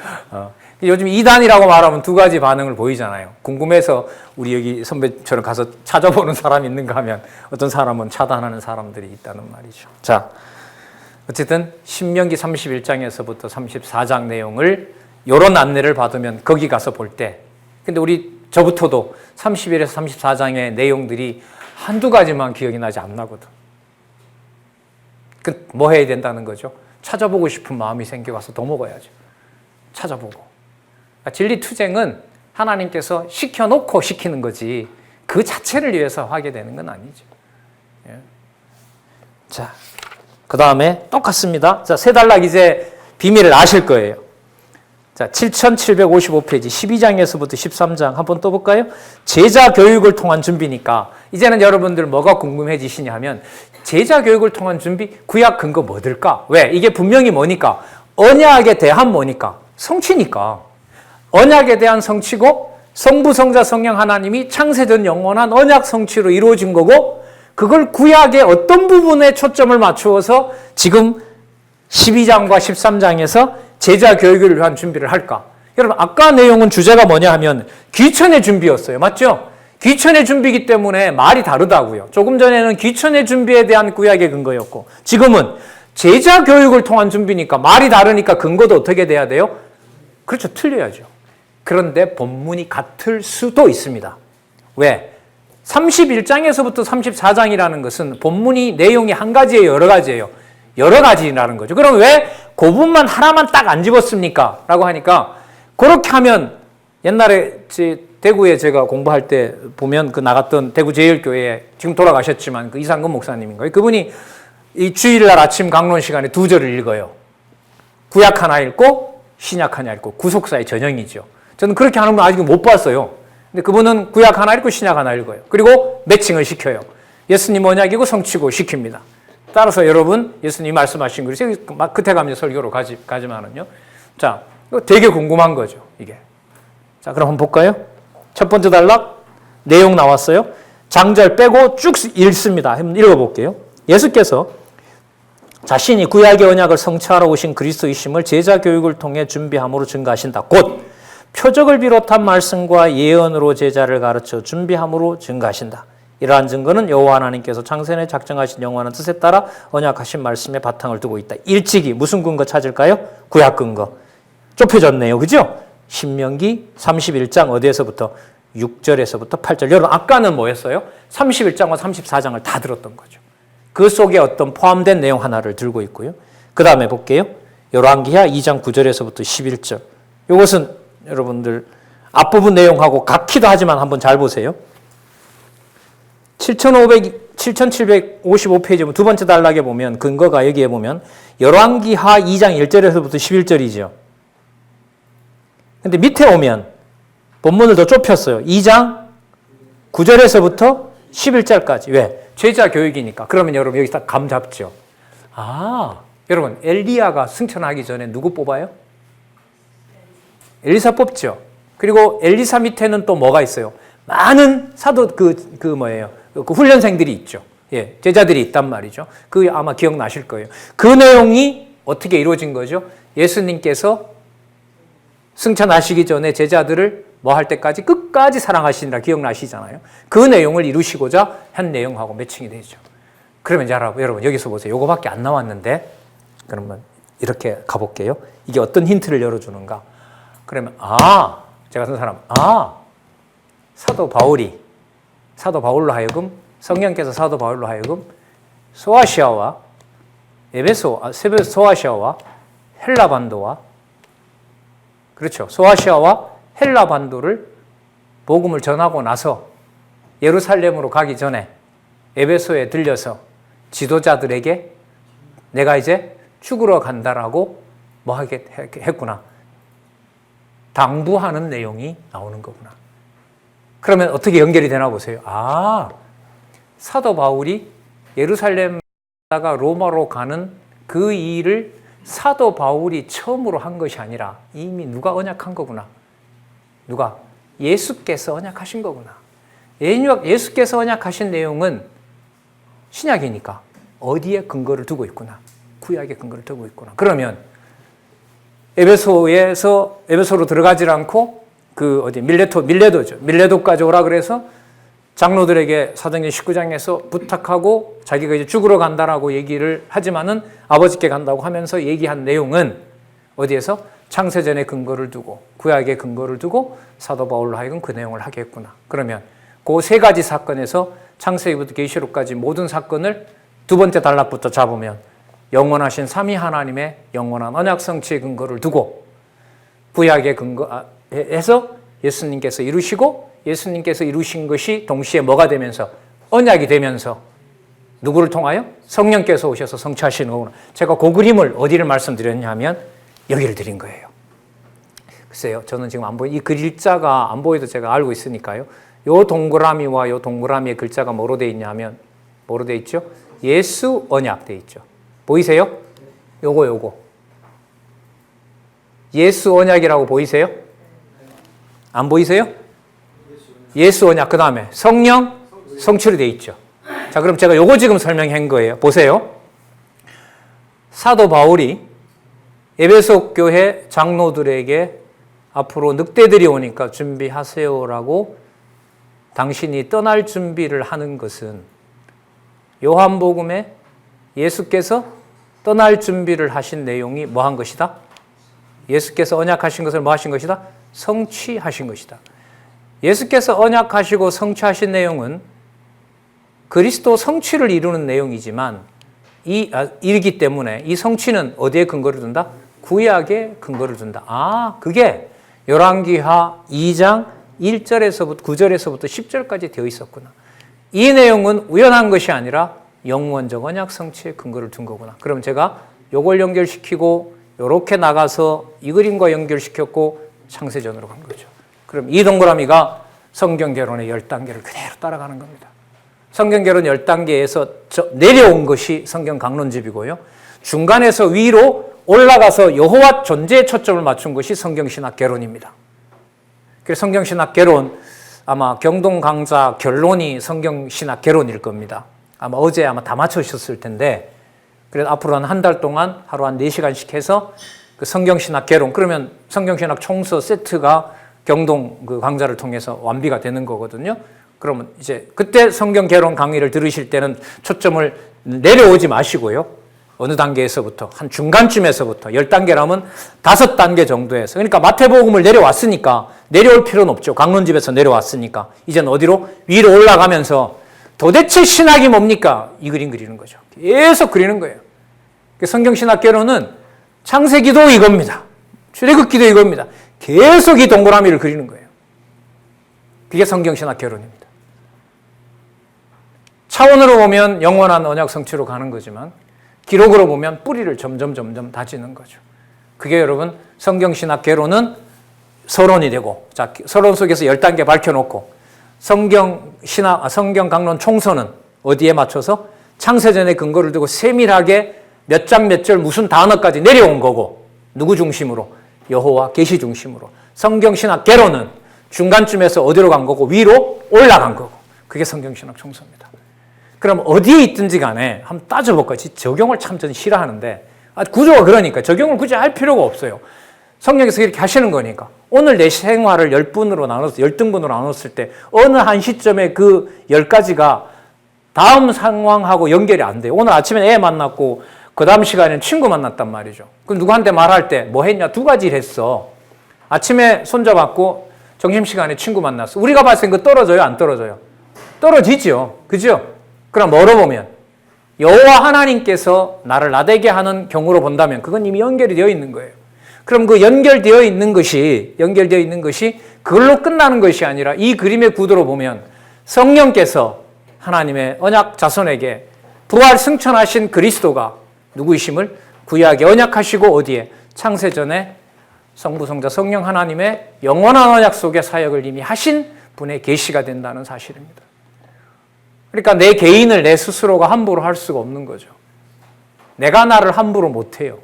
요즘 이단이라고 말하면 두 가지 반응을 보이잖아요. 궁금해서 우리 여기 선배처럼 가서 찾아보는 사람이 있는가 하면 어떤 사람은 차단하는 사람들이 있다는 말이죠. 자, 어쨌든 신명기 31장에서부터 34장 내용을 이런 안내를 받으면 거기 가서 볼 때, 근데 저부터도 31에서 34장의 내용들이 한두 가지만 기억이 나지 안 나거든. 뭐 해야 된다는 거죠? 찾아보고 싶은 마음이 생겨와서 더 먹어야죠. 찾아보고. 진리투쟁은 하나님께서 시켜놓고 시키는 거지 그 자체를 위해서 하게 되는 건 아니죠. 예. 자, 그 다음에 똑같습니다. 자, 세 단락 이제 비밀을 아실 거예요. 자, 7755페이지 12장에서부터 13장 한번 또 볼까요? 제자 교육을 통한 준비니까 이제는 여러분들 뭐가 궁금해지시냐 하면 제자 교육을 통한 준비, 구약 근거 뭐들까? 왜? 이게 분명히 뭐니까? 언약에 대한 뭐니까? 성취니까. 언약에 대한 성취고 성부, 성자, 성령 하나님이 창세전 영원한 언약 성취로 이루어진 거고 그걸 구약의 어떤 부분에 초점을 맞추어서 지금 12장과 13장에서 제자 교육을 위한 준비를 할까? 여러분, 아까 내용은 주제가 뭐냐 하면 귀천의 준비였어요. 맞죠? 귀천의 준비이기 때문에 말이 다르다고요. 조금 전에는 귀천의 준비에 대한 구약의 근거였고 지금은 제자 교육을 통한 준비니까 말이 다르니까 근거도 어떻게 돼야 돼요? 그렇죠. 틀려야죠. 그런데 본문이 같을 수도 있습니다. 왜? 31장에서부터 34장이라는 것은 본문이 내용이 한 가지예요, 여러 가지예요? 여러 가지라는 거죠. 그럼 왜 그 부분만 하나만 딱 안 집었습니까? 라고 하니까 그렇게 하면 옛날에 대구에 제가 공부할 때 보면 그 나갔던 대구 제일교회에 지금 돌아가셨지만 그 이상근 목사님인가요? 그분이 이 주일날 아침 강론 시간에 두 절을 읽어요. 구약 하나 읽고 신약 하나 읽고 구속사의 전형이죠. 저는 그렇게 하는 분 아직 못 봤어요. 근데 그분은 구약 하나 읽고 신약 하나 읽어요. 그리고 매칭을 시켜요. 예수님 언약이고 성취고 시킵니다. 따라서 여러분 예수님이 말씀하신 것이 끝에 가면 설교로 가지만은요. 자, 이거 되게 궁금한 거죠, 이게. 자, 그럼 한번 볼까요? 첫 번째 단락 내용 나왔어요. 장절 빼고 쭉 읽습니다. 한번 읽어볼게요. 예수께서 자신이 구약의 언약을 성취하러 오신 그리스도이심을 제자 교육을 통해 준비함으로 증거하신다. 곧 표적을 비롯한 말씀과 예언으로 제자를 가르쳐 준비함으로 증거하신다. 이러한 증거는 여호와 하나님께서 창세전에 작정하신 영원한 뜻에 따라 언약하신 말씀에 바탕을 두고 있다. 일찍이 무슨 근거 찾을까요? 구약 근거. 좁혀졌네요. 그죠? 신명기 31장 어디에서부터? 6절에서부터 8절. 여러분 아까는 뭐였어요? 31장과 34장을 다 들었던 거죠. 그 속에 어떤 포함된 내용 하나를 들고 있고요. 그 다음에 볼게요. 열왕기하 2장 9절에서부터 11절. 이것은 여러분들 앞부분 내용하고 같기도 하지만 한번 잘 보세요. 7755페이지 두 번째 단락에 보면 근거가 여기에 보면 열왕기하 2장 1절에서부터 11절이죠. 근데 밑에 오면 본문을 더 좁혔어요. 2장 9절에서부터 11절까지. 왜? 제자 교육이니까. 그러면 여러분 여기 딱 감 잡죠. 아, 여러분 엘리야가 승천하기 전에 누구 뽑아요? 엘리사 뽑죠. 그리고 엘리사 밑에는 또 뭐가 있어요? 많은 사도 그 훈련생들이 있죠. 예, 제자들이 있단 말이죠. 그 아마 기억나실 거예요. 그 내용이 어떻게 이루어진 거죠? 예수님께서 승천하시기 전에 제자들을 뭐 할 때까지 끝까지 사랑하시니라 기억나시잖아요. 그 내용을 이루시고자 한 내용하고 매칭이 되죠. 그러면 이제 여러분 여기서 보세요. 요거밖에 안 나왔는데 그러면 이렇게 가볼게요. 이게 어떤 힌트를 열어주는가? 그러면 제 같은 사람 사도 바울로 하여금 성령께서 사도 바울로 하여금 소아시아와 소아시아와 헬라 반도와 그렇죠. 소아시아와 헬라 반도를 복음을 전하고 나서 예루살렘으로 가기 전에 에베소에 들려서 지도자들에게 내가 이제 죽으러 간다라고 뭐 하게 했구나. 당부하는 내용이 나오는 거구나. 그러면 어떻게 연결이 되나 보세요. 사도 바울이 예루살렘에다가 로마로 가는 그 일을 사도 바울이 처음으로 한 것이 아니라 이미 누가 언약한 거구나. 누가? 예수께서 언약하신 거구나. 예수께서 언약하신 내용은 신약이니까 어디에 근거를 두고 있구나. 구약에 근거를 두고 있구나. 그러면 에베소로 들어가지 않고 밀레도죠. 밀레도까지 오라 그래서 장로들에게 사도행전 19장에서 부탁하고 자기가 이제 죽으러 간다라고 얘기를 하지만은 아버지께 간다고 하면서 얘기한 내용은 어디에서? 창세전에 근거를 두고 구약에 근거를 두고 사도 바울로 하여금 그 내용을 하게 했구나. 그러면 그 세 가지 사건에서 창세기부터 계시록까지 모든 사건을 두 번째 단락부터 잡으면 영원하신 삼위 하나님의 영원한 언약 성취의 근거를 두고 구약의 근거에서 예수님께서 이루시고 예수님께서 이루신 것이 동시에 뭐가 되면서 언약이 되면서 누구를 통하여? 성령께서 오셔서 성취하시는 거구나. 제가 그 그림을 어디를 말씀드렸냐 하면 여기를 드린 거예요. 글쎄요. 저는 지금 안 보여. 이 글자가 안 보여도 제가 알고 있으니까요. 요 동그라미와 요 동그라미의 글자가 뭐로 돼 있냐 하면 뭐로 돼 있죠? 예수 언약 돼 있죠. 보이세요? 요거. 예수 언약이라고 보이세요? 안 보이세요? 예수 언약. 그 다음에 성령 성취로 돼 있죠. 자, 그럼 제가 요거 지금 설명한 거예요. 보세요. 사도 바울이 에베소 교회 장로들에게 앞으로 늑대들이 오니까 준비하세요라고 당신이 떠날 준비를 하는 것은 요한복음에 예수께서 떠날 준비를 하신 내용이 뭐 한 것이다? 예수께서 언약하신 것을 뭐 하신 것이다? 성취하신 것이다. 예수께서 언약하시고 성취하신 내용은 그리스도 성취를 이루는 내용이지만 이기 때문에 이 성취는 어디에 근거를 둔다? 구약에 근거를 둔다. 그게 열왕기하 2장 1절에서부터 9절에서부터 10절까지 되어 있었구나. 이 내용은 우연한 것이 아니라 영원적 언약 성취에 근거를 둔 거구나. 그럼 제가 요걸 연결시키고 요렇게 나가서 이 그림과 연결시켰고 창세전으로 간 거죠. 그럼 이 동그라미가 성경개론의 10단계를 그대로 따라가는 겁니다. 성경개론 10단계에서 내려온 것이 성경 강론집이고요. 중간에서 위로 올라가서 여호와 존재에 초점을 맞춘 것이 성경신학개론입니다. 그래서 성경신학개론 아마 경동 강좌 결론이 성경신학개론일 겁니다. 어제 다 맞추셨을 텐데 그래서 앞으로 한 달 동안 하루 한 4시간씩 해서 그 성경신학개론 그러면 성경신학 총서 세트가 경동 그 강좌를 통해서 완비가 되는 거거든요. 그러면 이제 그때 성경 개론 강의를 들으실 때는 초점을 내려오지 마시고요. 어느 단계에서부터 한 중간쯤에서부터 10단계라면 5단계 정도에서 그러니까 마태복음을 내려왔으니까 내려올 필요는 없죠. 강론집에서 내려왔으니까 이제는 어디로? 위로 올라가면서 도대체 신학이 뭡니까? 이 그림 그리는 거죠. 계속 그리는 거예요. 성경신학개론은 창세기도 이겁니다. 출애굽기도 이겁니다. 계속 이 동그라미를 그리는 거예요. 그게 성경신학개론입니다. 차원으로 보면 영원한 언약 성취로 가는 거지만 기록으로 보면 뿌리를 점점 다지는 거죠. 그게 여러분 성경신학개론은 서론이 되고, 자, 서론 속에서 10단계 밝혀놓고 성경 강론 총서는 어디에 맞춰서 창세전의 근거를 두고 세밀하게 몇 장 몇 절 무슨 단어까지 내려온 거고, 누구 중심으로? 여호와 계시 중심으로. 성경신학 개론은 중간쯤에서 어디로 간 거고 위로 올라간 거고, 그게 성경신학 총서입니다. 그럼 어디에 있든지 간에 한번 따져볼까요? 적용을 참 저는 싫어하는데 구조가 그러니까 적용을 굳이 할 필요가 없어요. 성경에서 이렇게 하시는 거니까. 오늘 내 생활을 10분으로 나눠서 10등분으로 나눴을 때 어느 한 시점에 그 10가지가 다음 상황하고 연결이 안 돼요. 오늘 아침에 애 만났고 그 다음 시간에는 친구 만났단 말이죠. 그럼 누구한테 말할 때 뭐 했냐? 2가지를 했어. 아침에 손잡았고 점심시간에 친구 만났어. 우리가 봤을 때 그거 떨어져요? 안 떨어져요? 떨어지죠. 그죠? 그럼 뭐로 보면 여호와 하나님께서 나를 나되게 하는 경우로 본다면 그건 이미 연결이 되어 있는 거예요. 그럼 그 연결되어 있는 것이 그걸로 끝나는 것이 아니라 이 그림의 구도로 보면 성령께서 하나님의 언약 자손에게 부활 승천하신 그리스도가 누구이심을 구약에 언약하시고 어디에? 창세전에 성부, 성자, 성령 하나님의 영원한 언약 속의 사역을 이미 하신 분의 계시가 된다는 사실입니다. 그러니까 내 개인을 내 스스로가 함부로 할 수가 없는 거죠. 내가 나를 함부로 못해요.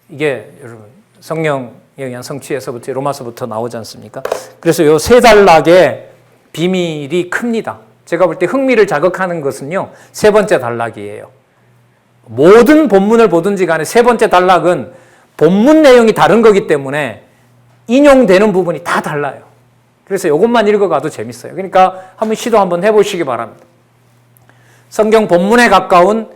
이게 여러분 성령에 의한 성취에서부터 로마서부터 나오지 않습니까? 그래서 이 세 단락의 비밀이 큽니다. 제가 볼 때 흥미를 자극하는 것은요, 세 번째 단락이에요. 모든 본문을 보든지 간에 세 번째 단락은 본문 내용이 다른 거기 때문에 인용되는 부분이 다 달라요. 그래서 이것만 읽어가도 재밌어요. 그러니까 한번 해보시기 바랍니다. 성경 본문에 가까운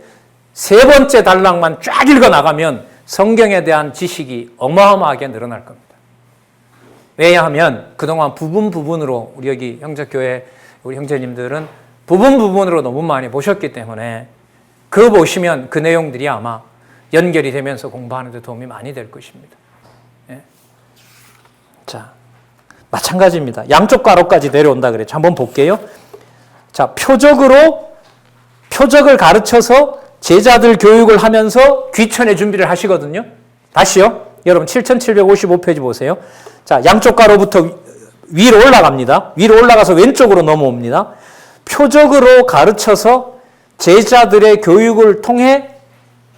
세 번째 단락만 쫙 읽어나가면 성경에 대한 지식이 어마어마하게 늘어날 겁니다. 왜냐하면 그동안 부분으로 우리 여기 형제교회 우리 형제님들은 부분으로 너무 많이 보셨기 때문에 그거 보시면 그 내용들이 아마 연결이 되면서 공부하는 데 도움이 많이 될 것입니다. 예. 자, 마찬가지입니다. 양쪽 가로까지 내려온다 그랬죠. 한번 볼게요. 자, 표적을 가르쳐서 제자들 교육을 하면서 귀천의 준비를 하시거든요. 다시요. 여러분 7755페이지 보세요. 자, 양쪽 가로부터 위로 올라갑니다. 위로 올라가서 왼쪽으로 넘어옵니다. 표적으로 가르쳐서 제자들의 교육을 통해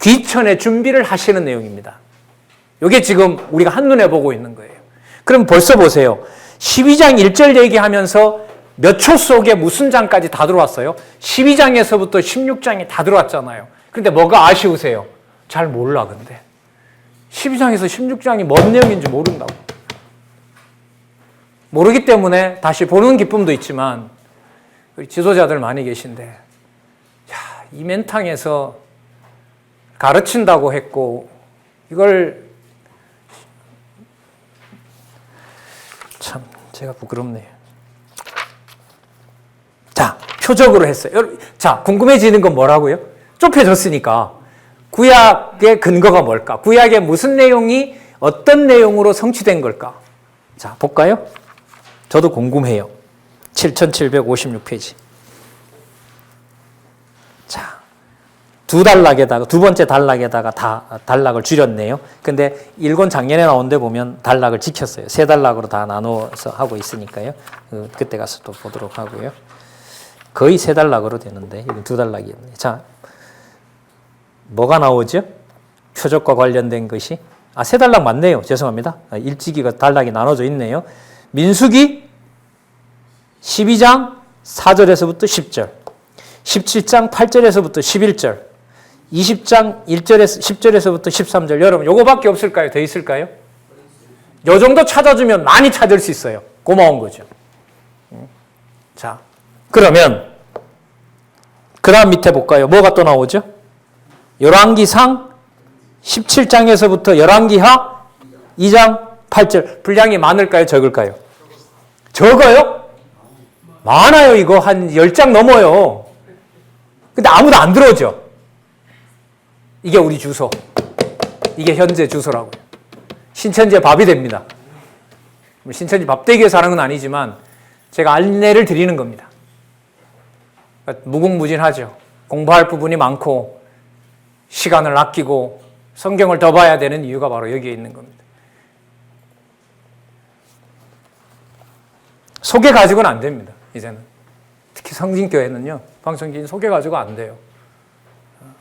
귀천의 준비를 하시는 내용입니다. 이게 지금 우리가 한눈에 보고 있는 거예요. 그럼 벌써 보세요. 12장 1절 얘기하면서 몇 초 속에 무슨 장까지 다 들어왔어요? 12장에서부터 16장이 다 들어왔잖아요. 근데 뭐가 아쉬우세요? 잘 몰라, 근데. 12장에서 16장이 뭔 내용인지 모른다고. 모르기 때문에 다시 보는 기쁨도 있지만 우리 지도자들 많이 계신데 이 맨탕에서 가르친다고 했고 이걸 참 제가 부끄럽네요. 자, 표적으로 했어요. 자, 궁금해지는 건 뭐라고요? 좁혀졌으니까 구약의 근거가 뭘까? 구약의 무슨 내용이 어떤 내용으로 성취된 걸까? 자, 볼까요? 저도 궁금해요. 7756페이지. 자, 두 번째 단락에다가 다 단락을 줄였네요. 근데 일권 작년에 나온 데 보면 단락을 지켰어요. 세 단락으로 다 나눠서 하고 있으니까요. 그때 가서 또 보도록 하고요. 거의 세 단락으로 되는데 여기 두 단락이었네요. 자, 뭐가 나오죠? 표적과 관련된 것이 세 단락 맞네요. 죄송합니다. 일찍이가 단락이 나눠져 있네요. 민수기 12장 4절에서부터 10절, 17장 8절에서부터 11절, 20장 10절에서부터 13절. 여러분, 요거밖에 없을까요? 더 있을까요? 요 정도 찾아주면 많이 찾을 수 있어요. 고마운 거죠. 자, 그러면 그 다음 밑에 볼까요? 뭐가 또 나오죠? 열왕기상 17장에서부터 열왕기하 2장 8절. 분량이 많을까요? 적을까요? 적어요? 많아요. 이거 한 10장 넘어요. 근데 아무도 안 들어오죠. 이게 우리 주소. 이게 현재 주소라고요. 신천지의 밥이 됩니다. 신천지 밥 되기 위해서 하는 건 아니지만 제가 안내를 드리는 겁니다. 무궁무진하죠. 공부할 부분이 많고 시간을 아끼고 성경을 더 봐야 되는 이유가 바로 여기에 있는 겁니다. 소개 가지고는 안 됩니다. 이제는. 특히 성진교회는요. 방송기인 소개 가지고 안 돼요.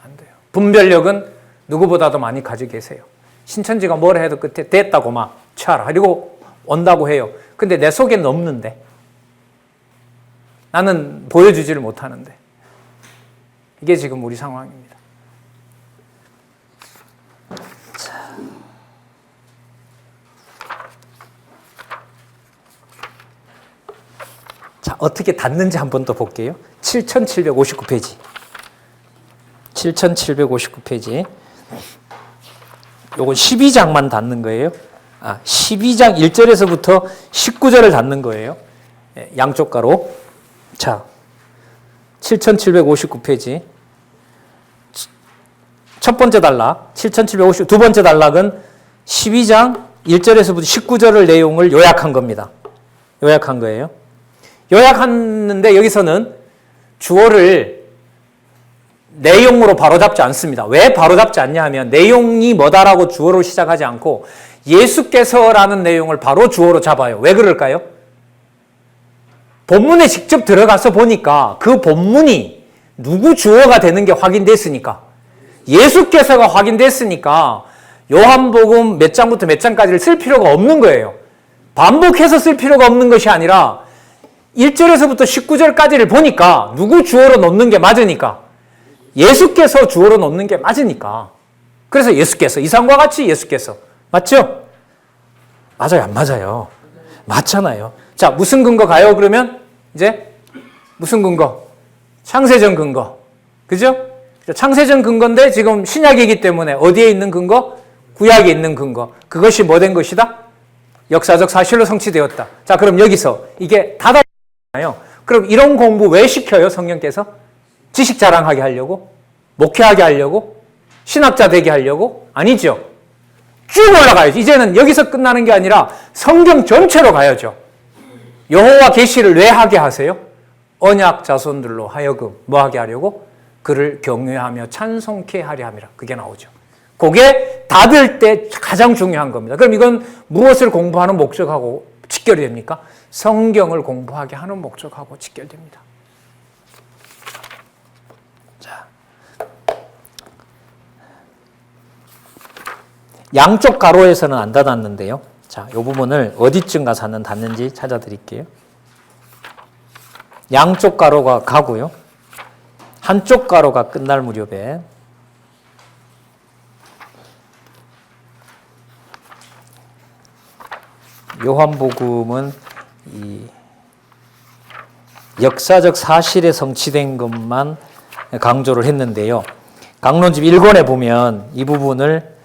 안 돼요. 분별력은 누구보다도 많이 가지고 계세요. 신천지가 뭘 해도 끝에 됐다고 막 하려고 온다고 해요. 근데 내 속에는 없는데. 나는 보여주지를 못하는데. 이게 지금 우리 상황입니다. 자, 어떻게 닫는지 한번 더 볼게요. 7759페이지. 7759페이지. 요건 12장만 닫는 거예요. 12장 1절에서부터 19절을 닫는 거예요. 양쪽 가로. 자, 7759페이지. 첫 번째 단락, 7750, 두 번째 단락은 12장 1절에서부터 19절의 내용을 요약한 겁니다. 요약한 거예요. 요약하는데 여기서는 주어를 내용으로 바로잡지 않습니다. 왜 바로잡지 않냐 하면 내용이 뭐다라고 주어로 시작하지 않고 예수께서라는 내용을 바로 주어로 잡아요. 왜 그럴까요? 본문에 직접 들어가서 보니까 그 본문이 누구 주어가 되는 게 확인됐으니까 예수께서가 확인됐으니까 요한복음 몇 장부터 몇 장까지를 쓸 필요가 없는 거예요. 반복해서 쓸 필요가 없는 것이 아니라 1절에서부터 19절까지를 보니까 누구 주어로 놓는 게 맞으니까 예수께서 주어로 놓는 게 맞으니까 그래서 예수께서 이상과 같이 예수께서 맞죠? 맞아요? 안 맞아요? 맞잖아요. 자, 무슨 근거 가요? 그러면 이제 무슨 근거? 창세전 근거. 그죠? 창세전 근거인데 지금 신약이기 때문에 어디에 있는 근거? 구약에 있는 근거. 그것이 뭐 된 것이다? 역사적 사실로 성취되었다. 자, 그럼 여기서 이게 닫아요. 그럼 이런 공부 왜 시켜요? 성령께서? 지식 자랑하게 하려고? 목회하게 하려고? 신학자 되게 하려고? 아니죠. 쭉 올라가야죠. 이제는 여기서 끝나는 게 아니라 성경 전체로 가야죠. 여호와 계시를 왜 하게 하세요? 언약 자손들로 하여금 뭐 하게 하려고? 그를 경외하며 찬송케 하려 함이라. 그게 나오죠. 그게 닫을 때 가장 중요한 겁니다. 그럼 이건 무엇을 공부하는 목적하고 직결이 됩니까? 성경을 공부하게 하는 목적하고 직결됩니다. 자, 양쪽 가로에서는 안 닫았는데요. 자, 이 부분을 어디쯤 가서 닫는지 찾아드릴게요. 양쪽 가로가 가고요. 한쪽 가로가 끝날 무렵에 요한복음은 이 역사적 사실에 성취된 것만 강조를 했는데요. 강론집 1권에 보면 이 부분을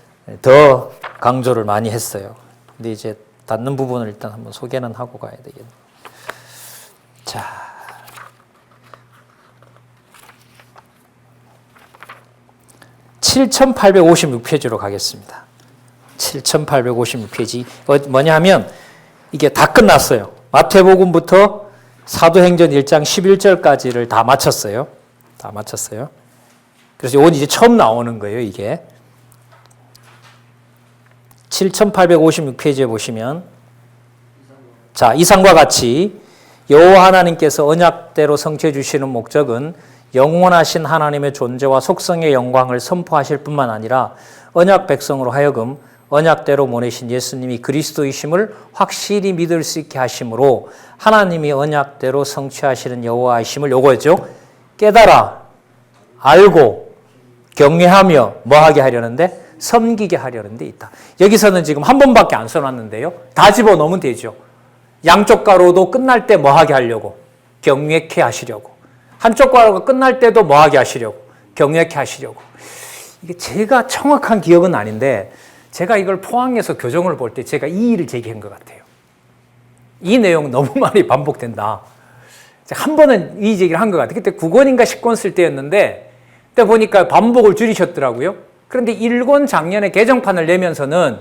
더 강조를 많이 했어요. 근데 이제 닫는 부분을 일단 한번 소개는 하고 가야 되겠네요. 자, (7856페이지로) 가겠습니다. 7856페이지. 뭐냐 하면 이게 다 끝났어요. 마태복음부터 사도행전 1장 11절까지를 다 마쳤어요. 다 마쳤어요. 그래서 이건 이제 처음 나오는 거예요, 이게. 7856페이지에 보시면 자, 이상과 같이 여호와 하나님께서 언약대로 성취해 주시는 목적은 영원하신 하나님의 존재와 속성의 영광을 선포하실 뿐만 아니라 언약 백성으로 하여금 언약대로 보내신 예수님이 그리스도이심을 확실히 믿을 수 있게 하심으로 하나님이 언약대로 성취하시는 여호와이심을 요거죠. 깨달아, 알고, 경외하며 뭐하게 하려는데? 섬기게 하려는 데 있다. 여기서는 지금 한 번밖에 안 써놨는데요. 다 집어넣으면 되죠. 양쪽 가로도 끝날 때 뭐하게 하려고? 경외케 하시려고. 한쪽 과로가 끝날 때도 뭐 하게 하시려고? 경외케 하시려고. 이게 제가 정확한 기억은 아닌데 제가 이걸 포항에서 교정을 볼 때 제가 이 일을 제기한 것 같아요. 이 내용 너무 많이 반복된다. 한 번은 이 얘기를 한 것 같아요. 그때 9권인가 10권 쓸 때였는데 그때 보니까 반복을 줄이셨더라고요. 그런데 1권 작년에 개정판을 내면서는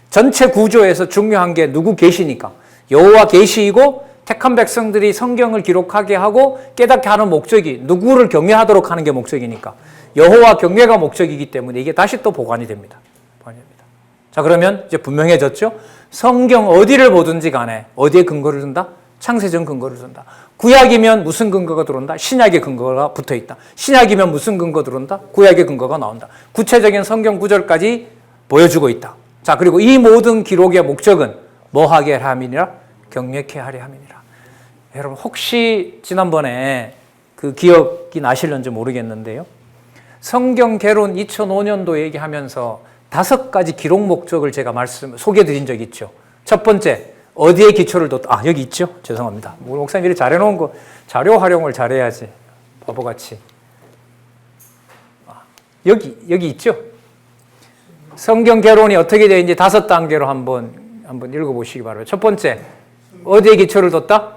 전체 구조에서 중요한 게 누구 계시니까 여호와 계시이고 택한 백성들이 성경을 기록하게 하고 깨닫게 하는 목적이 누구를 경외하도록 하는 게 목적이니까 여호와 경외가 목적이기 때문에 이게 다시 또 보관이 됩니다. 자, 그러면 이제 분명해졌죠? 성경 어디를 보든지 간에 어디에 근거를 둔다? 창세전 근거를 둔다. 구약이면 무슨 근거가 들어온다? 신약의 근거가 붙어 있다. 신약이면 무슨 근거 들어온다? 구약의 근거가 나온다. 구체적인 성경 구절까지 보여주고 있다. 자, 그리고 이 모든 기록의 목적은 뭐 하게 함이니라? 경외케 하려 함이니라. 여러분 혹시 지난번에 그 기억이 나실런지 모르겠는데요. 성경 개론 2005년도 얘기하면서 5가지 기록 목적을 제가 소개해 드린 적이 있죠. 첫 번째, 어디에 기초를 뒀다? 여기 있죠? 죄송합니다. 목사님 이렇게 잘해놓은 거 자료 활용을 잘해야지. 바보같이. 여기 있죠? 성경 개론이 어떻게 되는지 5단계로 한번 읽어보시기 바랍니다. 첫 번째, 어디에 기초를 뒀다?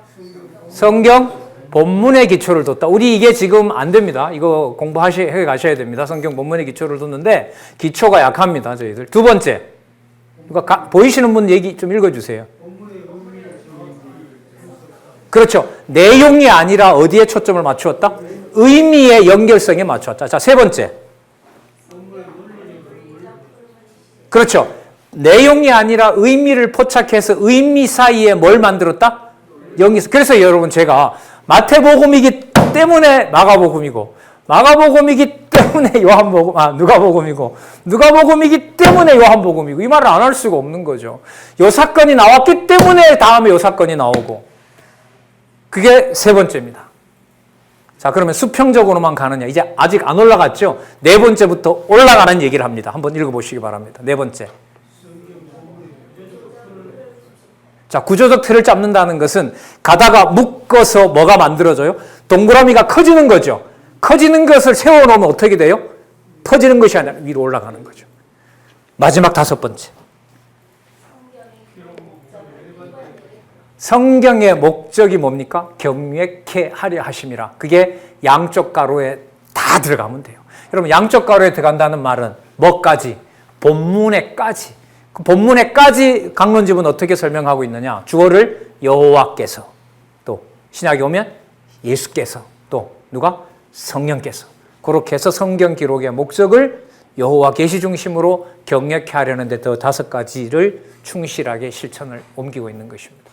성경 본문에 기초를 뒀다. 우리 이게 지금 안 됩니다. 이거 공부해 가셔야 됩니다. 성경 본문에 기초를 뒀는데 기초가 약합니다. 저희들. 두 번째, 보이시는 분 얘기 좀 읽어주세요. 그렇죠. 내용이 아니라 어디에 초점을 맞추었다? 의미의 연결성에 맞추었다. 자, 세 번째. 그렇죠. 내용이 아니라 의미를 포착해서 의미 사이에 뭘 만들었다? 그래서 여러분 제가 마태복음이기 때문에 마가복음이고 마가복음이기 때문에 누가복음이고 누가복음이기 때문에 요한복음이고 이 말을 안 할 수가 없는 거죠. 요 사건이 나왔기 때문에 다음에 요 사건이 나오고 그게 세 번째입니다. 자, 그러면 수평적으로만 가느냐? 이제 아직 안 올라갔죠? 네 번째부터 올라가는 얘기를 합니다. 한번 읽어보시기 바랍니다. 네 번째. 자, 구조적 틀을 잡는다는 것은 가다가 묶어서 뭐가 만들어져요? 동그라미가 커지는 거죠. 커지는 것을 세워놓으면 어떻게 돼요? 퍼지는 것이 아니라 위로 올라가는 거죠. 마지막 5번째. 성경의 목적이 뭡니까? 경외케 하려 하심이라. 그게 양쪽 가로에 다 들어가면 돼요. 여러분 양쪽 가로에 들어간다는 말은 뭐까지? 본문에까지. 그 본문에까지 강론집은 어떻게 설명하고 있느냐? 주어를 여호와께서, 또 신약에 오면 예수께서, 또 누가? 성령께서. 그렇게 해서 성경 기록의 목적을 여호와 계시 중심으로 경외케 하려는데 더 5가지를 충실하게 실천을 옮기고 있는 것입니다.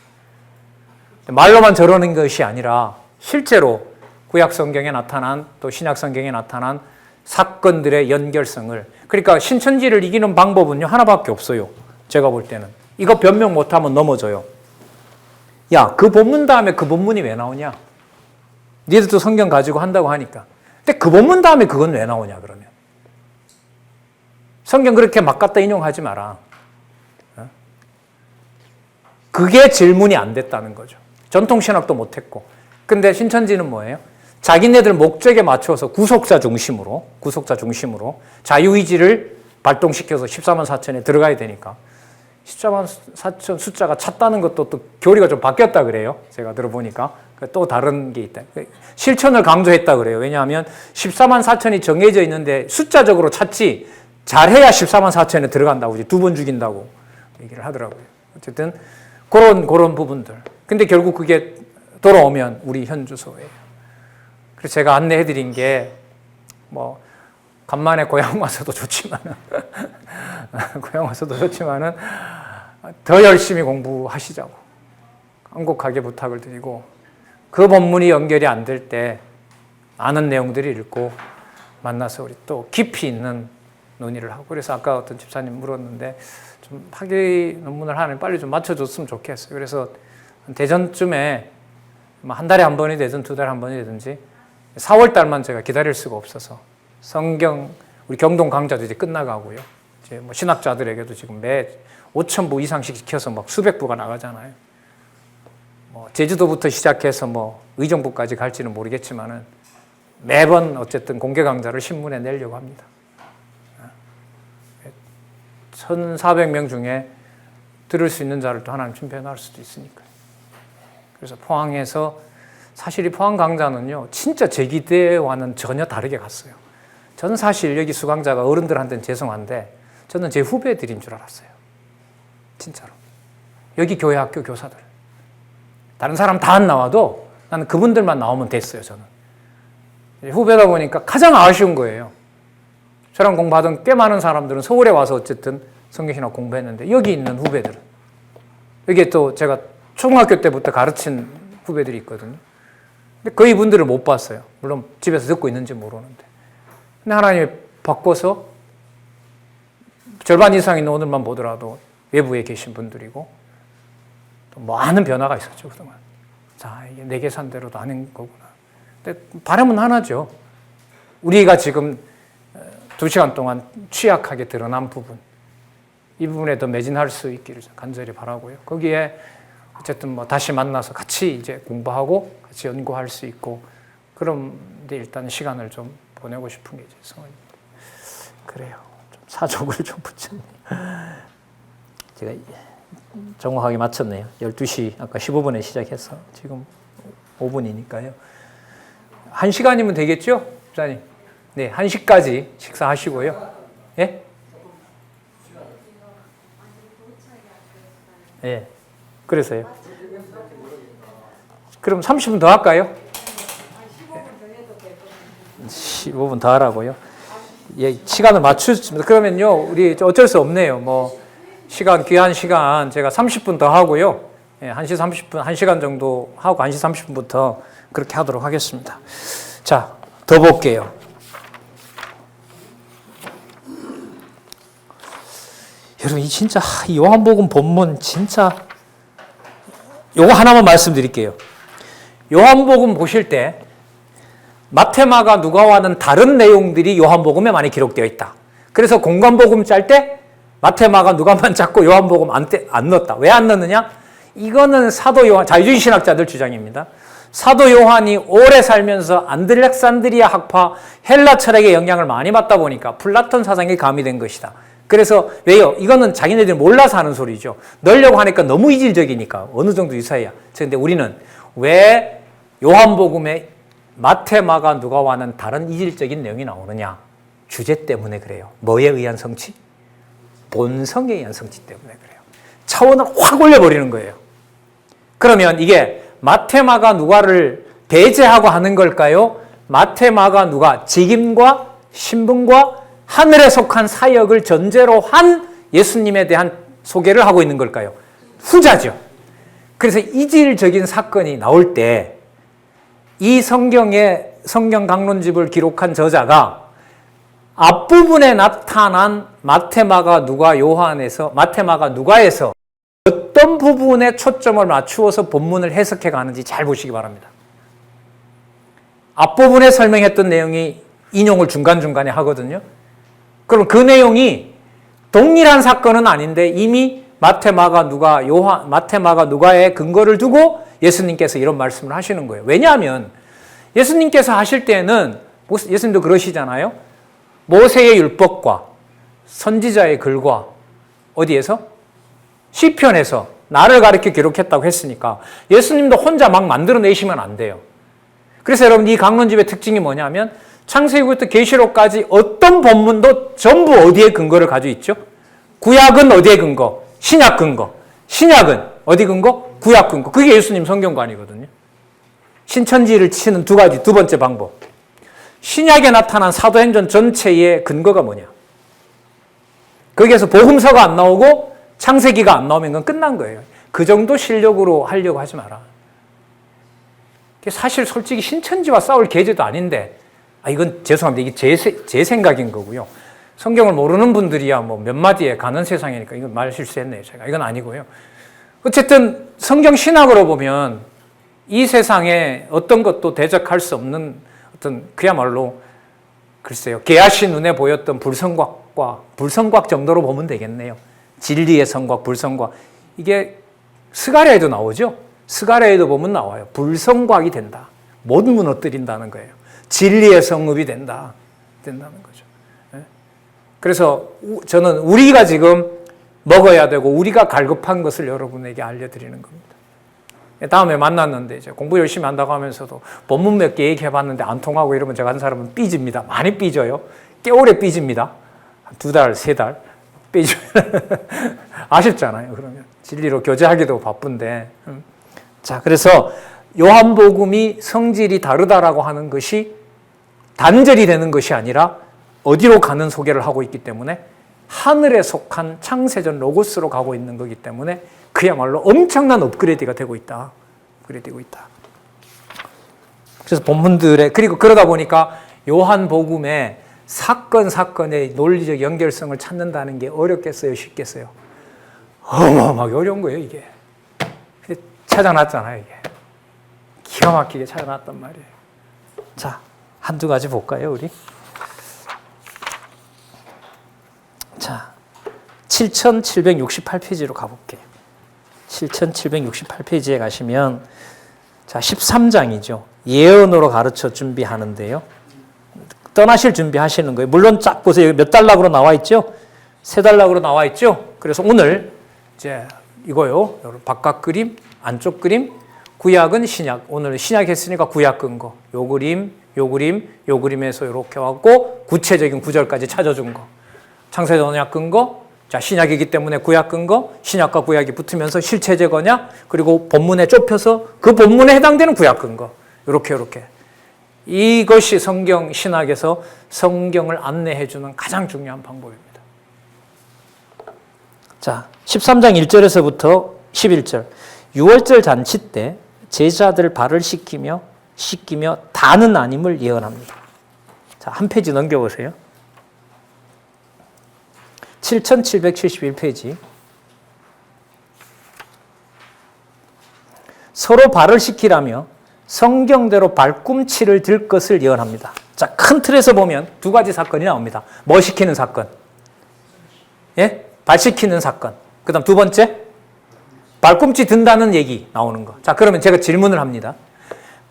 말로만 저러는 것이 아니라 실제로 구약 성경에 나타난 또 신약 성경에 나타난 사건들의 연결성을, 그러니까 신천지를 이기는 방법은요 하나밖에 없어요. 제가 볼 때는 이거 변명 못하면 넘어져요. 야, 그 본문 다음에 그 본문이 왜 나오냐? 니들도 성경 가지고 한다고 하니까. 근데 그 본문 다음에 그건 왜 나오냐 그러면? 성경 그렇게 막 갖다 인용하지 마라. 그게 질문이 안 됐다는 거죠. 전통신학도 못했고. 근데 신천지는 뭐예요? 자기네들 목적에 맞춰서 구속자 중심으로 자유의지를 발동시켜서 14만 4천에 들어가야 되니까 14만 4천 숫자가 찼다는 것도 또 교리가 좀 바뀌었다 그래요. 제가 들어보니까 또 다른 게 있다. 실천을 강조했다 그래요. 왜냐하면 14만 4천이 정해져 있는데 숫자적으로 찼지 잘해야 14만 4천에 들어간다고, 2번 죽인다고 얘기를 하더라고요. 어쨌든 그런 부분들. 근데 결국 그게 돌아오면 우리 현주소예요. 그래서 제가 안내해드린 게 간만에 고향 와서도 좋지만은 더 열심히 공부하시자고 간곡하게 부탁을 드리고, 그 본문이 연결이 안 될 때 아는 내용들을 읽고 만나서 우리 또 깊이 있는 논의를 하고. 그래서 아까 어떤 집사님 물었는데 좀 학위 논문을 하면 빨리 좀 맞춰줬으면 좋겠어요. 그래서 대전쯤에 한 달에 한 번이 되든 2달에 한 번이 되든지 4월 달만 제가 기다릴 수가 없어서 성경 우리 경동 강좌도 이제 끝나가고요. 이제 신학자들에게도 지금 매 5,000부 이상씩 시켜서 막 수백 부가 나가잖아요. 제주도부터 시작해서 의정부까지 갈지는 모르겠지만은 매번 어쨌든 공개 강좌를 신문에 내려고 합니다. 1,400명 중에 들을 수 있는 자를 또 하나님 준비해 할 수도 있으니까요. 그래서 포항에서 사실 이 포항 강좌는요, 진짜 제 기대와는 전혀 다르게 갔어요. 저는 사실 여기 수강자가 어른들한테는 죄송한데 저는 제 후배들인 줄 알았어요. 진짜로. 여기 교회 학교 교사들. 다른 사람 다 안 나와도 나는 그분들만 나오면 됐어요, 저는. 후배다 보니까 가장 아쉬운 거예요. 저랑 공부하던 꽤 많은 사람들은 서울에 와서 어쨌든 성경신학 공부했는데 여기 있는 후배들은 여기에 또 제가 초등학교 때부터 가르친 후배들이 있거든요. 근데 거의 분들을 못 봤어요. 물론 집에서 듣고 있는지 모르는데. 근데 하나님이 바꿔서 절반 이상 있는 오늘만 보더라도 외부에 계신 분들이고 또 많은 변화가 있었죠, 그동안. 자, 이게 내 계산대로도 아닌 거구나. 근데 바람은 하나죠. 우리가 지금 2시간 동안 취약하게 드러난 부분, 이 부분에 더 매진할 수 있기를 간절히 바라고요. 거기에 어쨌든 뭐 다시 만나서 같이 이제 공부하고 같이 연구할 수 있고 그런데 일단 시간을 좀 보내고 싶은 게 제 소원입니다. 그래요. 좀 사족을 좀 붙였네요. 제가 정확하게 맞췄네요. 12시 아까 15분에 시작해서 지금 5분이니까요. 1시간이면 되겠죠? 부장님. 네, 1시까지 식사하시고요. 예? 예. 그래서요. 그럼 30분 더 할까요? 15분 더 하라고요? 예, 시간을 맞추십니다. 그러면요, 우리 어쩔 수 없네요. 뭐, 시간, 귀한 시간 제가 30분 더 하고요. 예, 1시 30분, 1시간 정도 하고 1시 30분부터 그렇게 하도록 하겠습니다. 자, 더 볼게요. 여러분, 이 진짜, 이 요한복음 본문 진짜, 요거 하나만 말씀드릴게요. 요한복음 보실 때, 마태, 마가, 누가와는 다른 내용들이 요한복음에 많이 기록되어 있다. 그래서 공관복음 짤 때, 마태, 마가, 누가만 잡고 요한복음 안 넣었다. 왜 안 넣느냐? 이거는 사도 요한, 자유주의 신학자들 주장입니다. 사도 요한이 오래 살면서 안드렉산드리아 학파 헬라 철학의 영향을 많이 받다 보니까 플라톤 사상이 가미된 것이다. 그래서 왜요? 이거는 자기네들이 몰라서 하는 소리죠. 넣으려고 하니까 너무 이질적이니까 어느 정도 유사해야. 그런데 우리는 왜 요한복음에 마태, 마가, 누가와는 다른 이질적인 내용이 나오느냐? 주제 때문에 그래요. 뭐에 의한 성취? 본성에 의한 성취 때문에 그래요. 차원을 확 올려버리는 거예요. 그러면 이게 마태, 마가, 누가를 배제하고 하는 걸까요? 마태, 마가, 누가 직임과 신분과 하늘에 속한 사역을 전제로 한 예수님에 대한 소개를 하고 있는 걸까요? 후자죠. 그래서 이질적인 사건이 나올 때 이 성경의 성경 강론집을 기록한 저자가 앞부분에 나타난 마태, 마가, 누가, 요한에서 마태, 마가, 누가에서 어떤 부분에 초점을 맞추어서 본문을 해석해 가는지 잘 보시기 바랍니다. 앞부분에 설명했던 내용이 인용을 중간중간에 하거든요. 그럼 그 내용이 동일한 사건은 아닌데 이미 마태, 마가, 누가, 요한, 마태, 마가, 누가의 근거를 두고 예수님께서 이런 말씀을 하시는 거예요. 왜냐하면 예수님께서 하실 때는 예수님도 그러시잖아요. 모세의 율법과 선지자의 글과 어디에서? 시편에서 나를 가르쳐 기록했다고 했으니까 예수님도 혼자 막 만들어내시면 안 돼요. 그래서 여러분 이 강론집의 특징이 뭐냐면 창세기부터 계시록까지 어떤 본문도 전부 어디에 근거를 가지고 있죠? 구약은 어디에 근거? 신약 근거. 신약은 어디 근거? 구약 근거. 그게 예수님 성경관이거든요. 신천지를 치는 두 번째 방법. 신약에 나타난 사도행전 전체의 근거가 뭐냐? 거기에서 복음서가 안 나오고 창세기가 안 나오면 그건 끝난 거예요. 그 정도 실력으로 하려고 하지 마라. 사실 솔직히 신천지와 싸울 계제도 아닌데 이건 죄송합니다. 이게 제 생각인 거고요. 성경을 모르는 분들이야 뭐 몇 마디에 가는 세상이니까 이건 말 실수했네요. 제가 이건 아니고요. 어쨌든 성경 신학으로 보면 이 세상에 어떤 것도 대적할 수 없는 어떤 그야말로 글쎄요. 개아시 눈에 보였던 불성곽 정도로 보면 되겠네요. 진리의 성곽, 불성곽. 이게 스가랴에도 나오죠. 스가랴에도 보면 나와요. 불성곽이 된다. 못 무너뜨린다는 거예요. 진리의 성읍이 된다는 거죠. 그래서 저는 우리가 지금 먹어야 되고 우리가 갈급한 것을 여러분에게 알려드리는 겁니다. 다음에 만났는데 이제 공부 열심히 한다고 하면서도 본문 몇 개 얘기해봤는데 안 통하고 이러면 제가 한 사람은 삐집니다. 많이 삐져요. 꽤 오래 삐집니다. 2달, 3달 삐져. 아쉽잖아요. 그러면 진리로 교제하기도 바쁜데. 자, 그래서 요한복음이 성질이 다르다라고 하는 것이 단절이 되는 것이 아니라 어디로 가는 소개를 하고 있기 때문에 하늘에 속한 창세전 로고스로 가고 있는 거기 때문에 그야말로 엄청난 업그레이드가 되고 있다. 업그레이드되고 있다. 그래서 본문들에 그리고 그러다 보니까 요한복음의 사건의 논리적 연결성을 찾는다는 게 어렵겠어요? 쉽겠어요? 어마어마하게 어려운 거예요, 이게. 찾아놨잖아요, 이게. 기가 막히게 찾아놨단 말이에요. 자, 한두 가지 볼까요, 우리? 자, 7768페이지로 가볼게요. 7768페이지에 가시면 자, 13장이죠. 예언으로 가르쳐 준비하는데요. 떠나실 준비하시는 거예요. 물론 쫙 보세요. 여기 몇 달락으로 나와 있죠? 3달락으로 나와 있죠? 그래서 오늘 이제 이거요. 바깥 그림, 안쪽 그림, 구약은 신약. 오늘 신약 했으니까 구약 근거. 요 그림, 요 그림, 요 그림에서 이렇게 왔고 구체적인 구절까지 찾아준 거. 창세전 언약 근거. 자, 신약이기 때문에 구약 근거, 신약과 구약이 붙으면서 실체적 언약, 그리고 본문에 좁혀서 그 본문에 해당되는 구약 근거. 이렇게. 이것이 성경 신학에서 성경을 안내해 주는 가장 중요한 방법입니다. 자, 13장 1절에서부터 11절. 6월절 잔치 때 제자들 발을 씻기며 다는 아님을 예언합니다. 자, 한 페이지 넘겨보세요. 7771페이지. 서로 발을 씻기라며 성경대로 발꿈치를 들 것을 예언합니다. 자, 큰 틀에서 보면 두 가지 사건이 나옵니다. 뭐 시키는 사건? 예? 발 씻기는 사건. 그 다음 두 번째? 발꿈치 든다는 얘기 나오는 거. 자, 그러면 제가 질문을 합니다.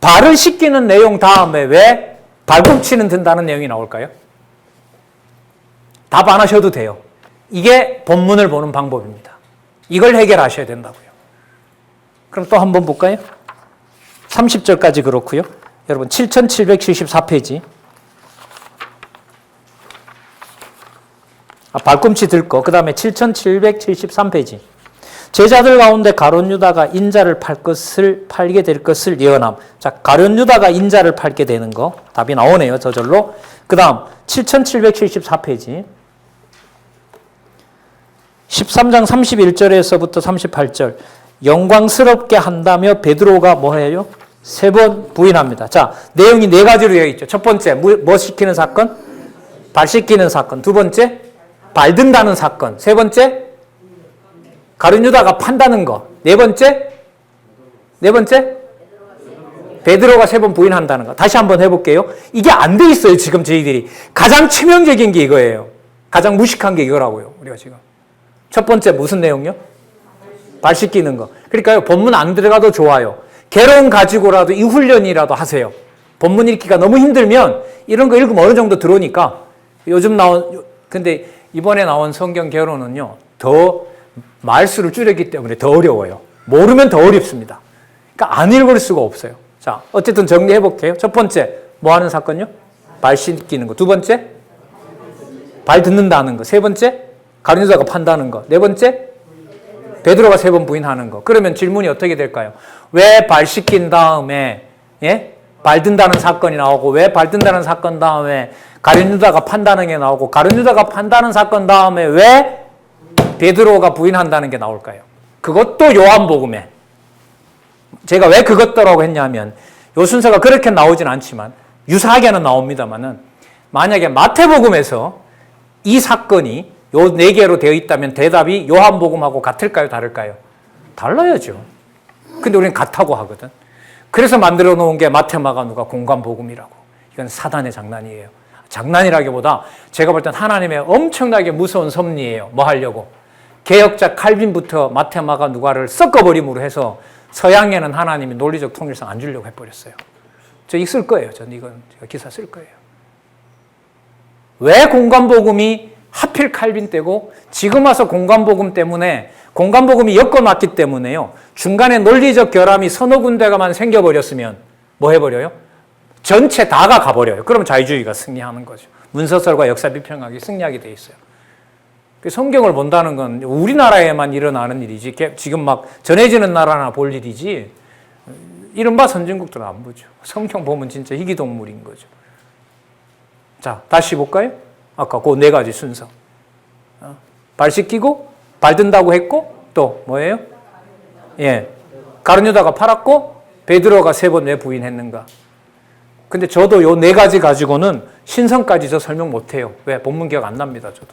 발을 씻기는 내용 다음에 왜 발꿈치는 든다는 내용이 나올까요? 답 안 하셔도 돼요. 이게 본문을 보는 방법입니다. 이걸 해결하셔야 된다고요. 그럼 또 한번 볼까요? 30절까지 그렇고요. 여러분 7774페이지. 발꿈치 들 거. 그 다음에 7773페이지. 제자들 가운데 가룟 유다가 인자를 팔게 될 것을 예언함. 자, 가룟 유다가 인자를 팔게 되는 거. 답이 나오네요. 저절로. 그 다음 7774페이지. 13장 31절에서부터 38절. 영광스럽게 한다며 베드로가 뭐 해요? 3번 부인합니다. 자, 내용이 4가지로 되어 있죠. 첫 번째, 뭐 시키는 사건? 발 씻기는 사건. 두 번째, 발 든다는 사건. 세 번째, 가룟 유다가 판다는 거. 네 번째, 베드로가 3번 부인한다는 거. 다시 한번 해볼게요. 이게 안 돼 있어요, 지금 저희들이. 가장 치명적인 게 이거예요. 가장 무식한 게 이거라고요, 우리가 지금. 첫 번째, 무슨 내용요? 발 씻기는 거. 그러니까요, 본문 안 들어가도 좋아요. 개론 가지고라도 이 훈련이라도 하세요. 본문 읽기가 너무 힘들면 이런 거 읽으면 어느 정도 들어오니까 근데 이번에 나온 성경 개론은요, 더 말수를 줄였기 때문에 더 어려워요. 모르면 더 어렵습니다. 그러니까 안 읽을 수가 없어요. 자, 어쨌든 정리해 볼게요. 첫 번째, 뭐 하는 사건요? 발 씻기는 거. 두 번째, 발 듣는다는 거. 세 번째, 가룟 유다가 판다는 거. 네 번째, 베드로가 3번 부인하는 거. 그러면 질문이 어떻게 될까요? 왜 발 씻긴 다음에 발 든다는 사건이 나오고, 왜 발 든다는 사건 다음에 가룟 유다가 판다는 게 나오고, 가룟 유다가 판다는 사건 다음에 왜 베드로가 부인한다는 게 나올까요? 그것도 요한복음에. 제가 왜 그것도라고 했냐면 요 순서가 그렇게 나오진 않지만 유사하게는 나옵니다만은, 만약에 마태복음에서 이 사건이 요 4개로 되어 있다면 대답이 요한복음하고 같을까요? 다를까요? 달라야죠. 근데 우리는 같다고 하거든. 그래서 만들어 놓은 게 마태, 마가, 누가 공관복음이라고. 이건 사단의 장난이에요. 장난이라기보다 제가 볼 땐 하나님의 엄청나게 무서운 섭리예요. 뭐 하려고? 개혁자 칼빈부터 마태, 마가, 누가를 섞어버림으로 해서 서양에는 하나님이 논리적 통일성 안 주려고 해버렸어요. 저 이거 쓸 거예요. 저는 이건 제가 기사 쓸 거예요. 왜 공간복음이 하필 칼빈 때고 지금 와서 공간복음 때문에 공간복음이 엮어놨기 때문에요. 중간에 논리적 결함이 서너 군데가만 생겨버렸으면 뭐 해버려요? 전체 다가 가버려요. 그럼 자유주의가 승리하는 거죠. 문서설과 역사 비평학이 승리하게 돼 있어요. 성경을 본다는 건 우리나라에만 일어나는 일이지 지금 막 전해지는 나라나 볼 일이지 이른바 선진국들은 안 보죠. 성경 보면 진짜 희귀동물인 거죠. 자, 다시 볼까요? 아까 그 네 가지 순서. 발 씻기고 발 든다고 했고 또 뭐예요? 예, 가룟유다가 팔았고 베드로가 3번 왜 부인했는가? 근데 저도 요 네 가지 가지고는 신성까지 저 설명 못해요. 왜? 본문 기억 안 납니다. 저도.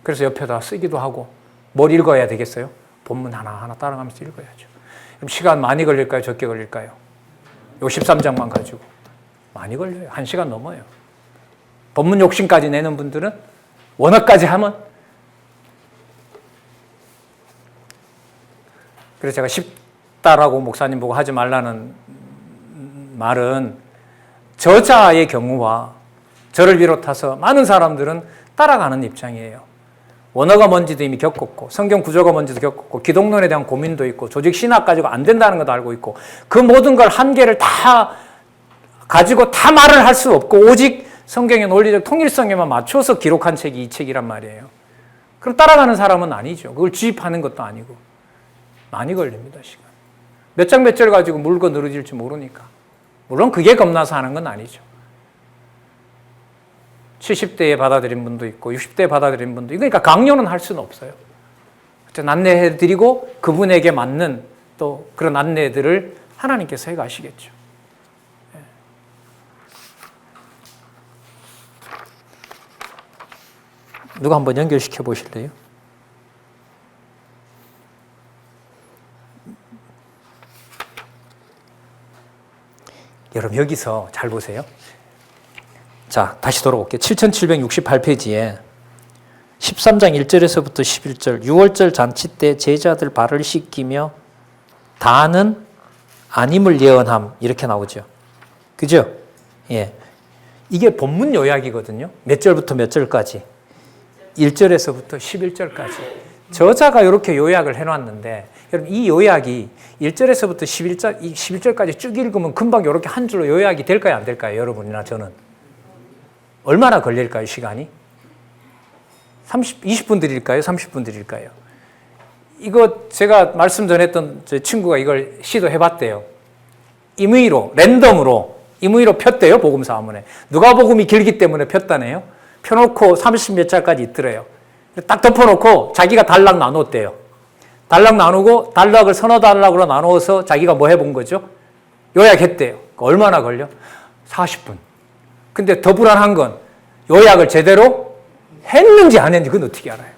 그래서 옆에다 쓰기도 하고 뭘 읽어야 되겠어요? 본문 하나하나 따라가면서 읽어야죠. 그럼 시간 많이 걸릴까요? 적게 걸릴까요? 요 13장만 가지고 많이 걸려요. 1시간 넘어요. 본문 욕심까지 내는 분들은 원어까지 하면 그래서 제가 쉽다라고 목사님 보고 하지 말라는 말은 저자의 경우와 저를 비롯해서 많은 사람들은 따라가는 입장이에요. 원어가 뭔지도 이미 겪었고 성경 구조가 뭔지도 겪었고 기독론에 대한 고민도 있고 조직 신학 가지고 안 된다는 것도 알고 있고 그 모든 걸 한계를 다 가지고 다 말을 할 수 없고 오직 성경의 논리적 통일성에만 맞춰서 기록한 책이 이 책이란 말이에요. 그럼 따라가는 사람은 아니죠. 그걸 주입하는 것도 아니고 많이 걸립니다. 시간. 몇 장 몇 절 가지고 물고 늘어질지 모르니까. 물론 그게 겁나서 하는 건 아니죠. 70대에 받아들인 분도 있고 60대에 받아들인 분도 있고 그러니까 강요는 할 수는 없어요. 안내해드리고 그분에게 맞는 또 그런 안내들을 하나님께서 해가시겠죠. 누가 한번 연결시켜 보실래요? 여러분 여기서 잘 보세요. 자, 다시 돌아올게요. 7768페이지에 13장 1절에서부터 11절 6월절 잔치 때 제자들 발을 씻기며 다는 아님을 예언함 이렇게 나오죠. 그죠? 예. 이게 본문 요약이거든요. 몇 절부터 몇 절까지? 1절에서부터 11절까지. 저자가 이렇게 요약을 해놨는데 여러분 이 요약이 1절에서부터 11절까지 쭉 읽으면 금방 이렇게 한 줄로 요약이 될까요? 안 될까요? 여러분이나 저는. 얼마나 걸릴까요? 시간이? 20분 드릴까요? 30분 드릴까요? 이거 제가 말씀 전했던 제 친구가 이걸 시도해봤대요. 임의로, 랜덤으로 임의로 폈대요. 복음서 한문에. 누가복음이 길기 때문에 폈다네요. 펴놓고 30몇 자까지 있더래요. 딱 덮어놓고 자기가 단락 나눴대요. 단락 나누고 단락을 서너 단락으로 나누어서 자기가 뭐 해본 거죠? 요약했대요. 얼마나 걸려? 40분. 근데 더 불안한 건 요약을 제대로 했는지 안 했는지 그건 어떻게 알아요?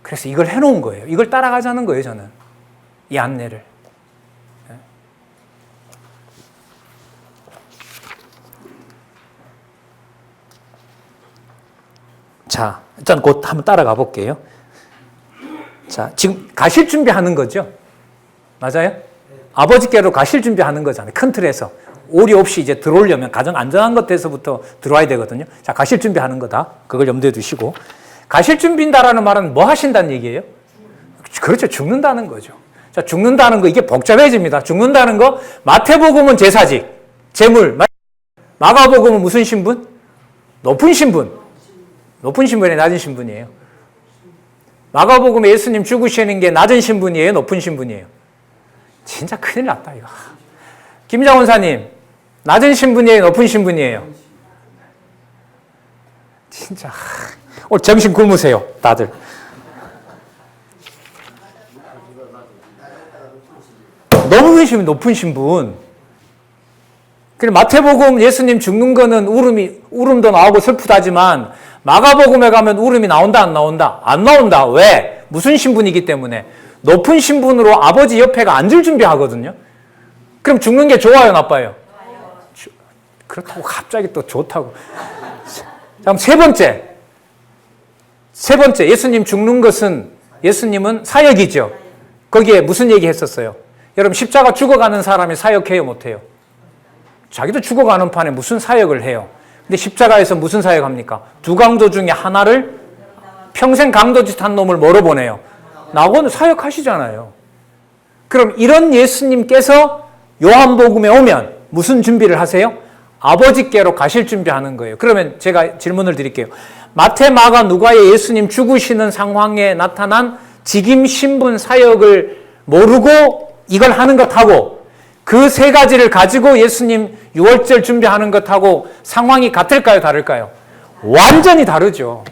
그래서 이걸 해놓은 거예요. 이걸 따라가자는 거예요, 저는. 이 안내를. 자, 일단 곧 한번 따라가 볼게요. 자, 지금 가실 준비하는 거죠? 맞아요? 아버지께로 가실 준비하는 거잖아요. 큰 틀에서. 오류 없이 이제 들어오려면 가장 안전한 것에서부터 들어와야 되거든요. 자, 가실 준비하는 거다. 그걸 염두에 두시고. 가실 준비한다라는 말은 뭐 하신다는 얘기예요? 그렇죠. 죽는다는 거죠. 자, 죽는다는 거 이게 복잡해집니다. 죽는다는 거 마태복음은 제사직, 제물. 마가복음은 무슨 신분? 높은 신분. 높은 신분이 낮은 신분이에요. 마가복음에 예수님 죽으시는 게 낮은 신분이에요? 높은 신분이에요? 진짜 큰일 났다 이거. 김장원사님 낮은 신분이에요? 높은 신분이에요? 진짜 오늘 점심 굶으세요 다들. 너무 계시면 높은 신분. 그리고 마태복음 예수님 죽는 거는 울음도 나오고 슬프다지만 마가복음에 가면 울음이 나온다 안 나온다? 안 나온다. 왜? 무슨 신분이기 때문에? 높은 신분으로 아버지 옆에가 앉을 준비하거든요. 그럼 죽는 게 좋아요 나빠요? 그렇다고 갑자기 또 좋다고. 자, 그럼 세 번째 세 번째, 예수님 죽는 것은 예수님은 사역이죠. 거기에 무슨 얘기 했었어요? 여러분, 십자가 죽어가는 사람이 사역해요, 못해요? 자기도 죽어가는 판에 무슨 사역을 해요? 근데 십자가에서 무슨 사역합니까? 두 강도 중에 하나를 평생 강도짓 한 놈을 뭐로 보내요? 나고는 사역하시잖아요. 그럼 이런 예수님께서 요한복음에 오면 무슨 준비를 하세요? 아버지께로 가실 준비하는 거예요. 그러면 제가 질문을 드릴게요. 마태, 마가, 누가의 예수님 죽으시는 상황에 나타난 직임, 신분, 사역을 모르고 이걸 하는 것하고 그 세 가지를 가지고 예수님 유월절 준비하는 것하고 상황이 같을까요? 다를까요? 완전히 다르죠.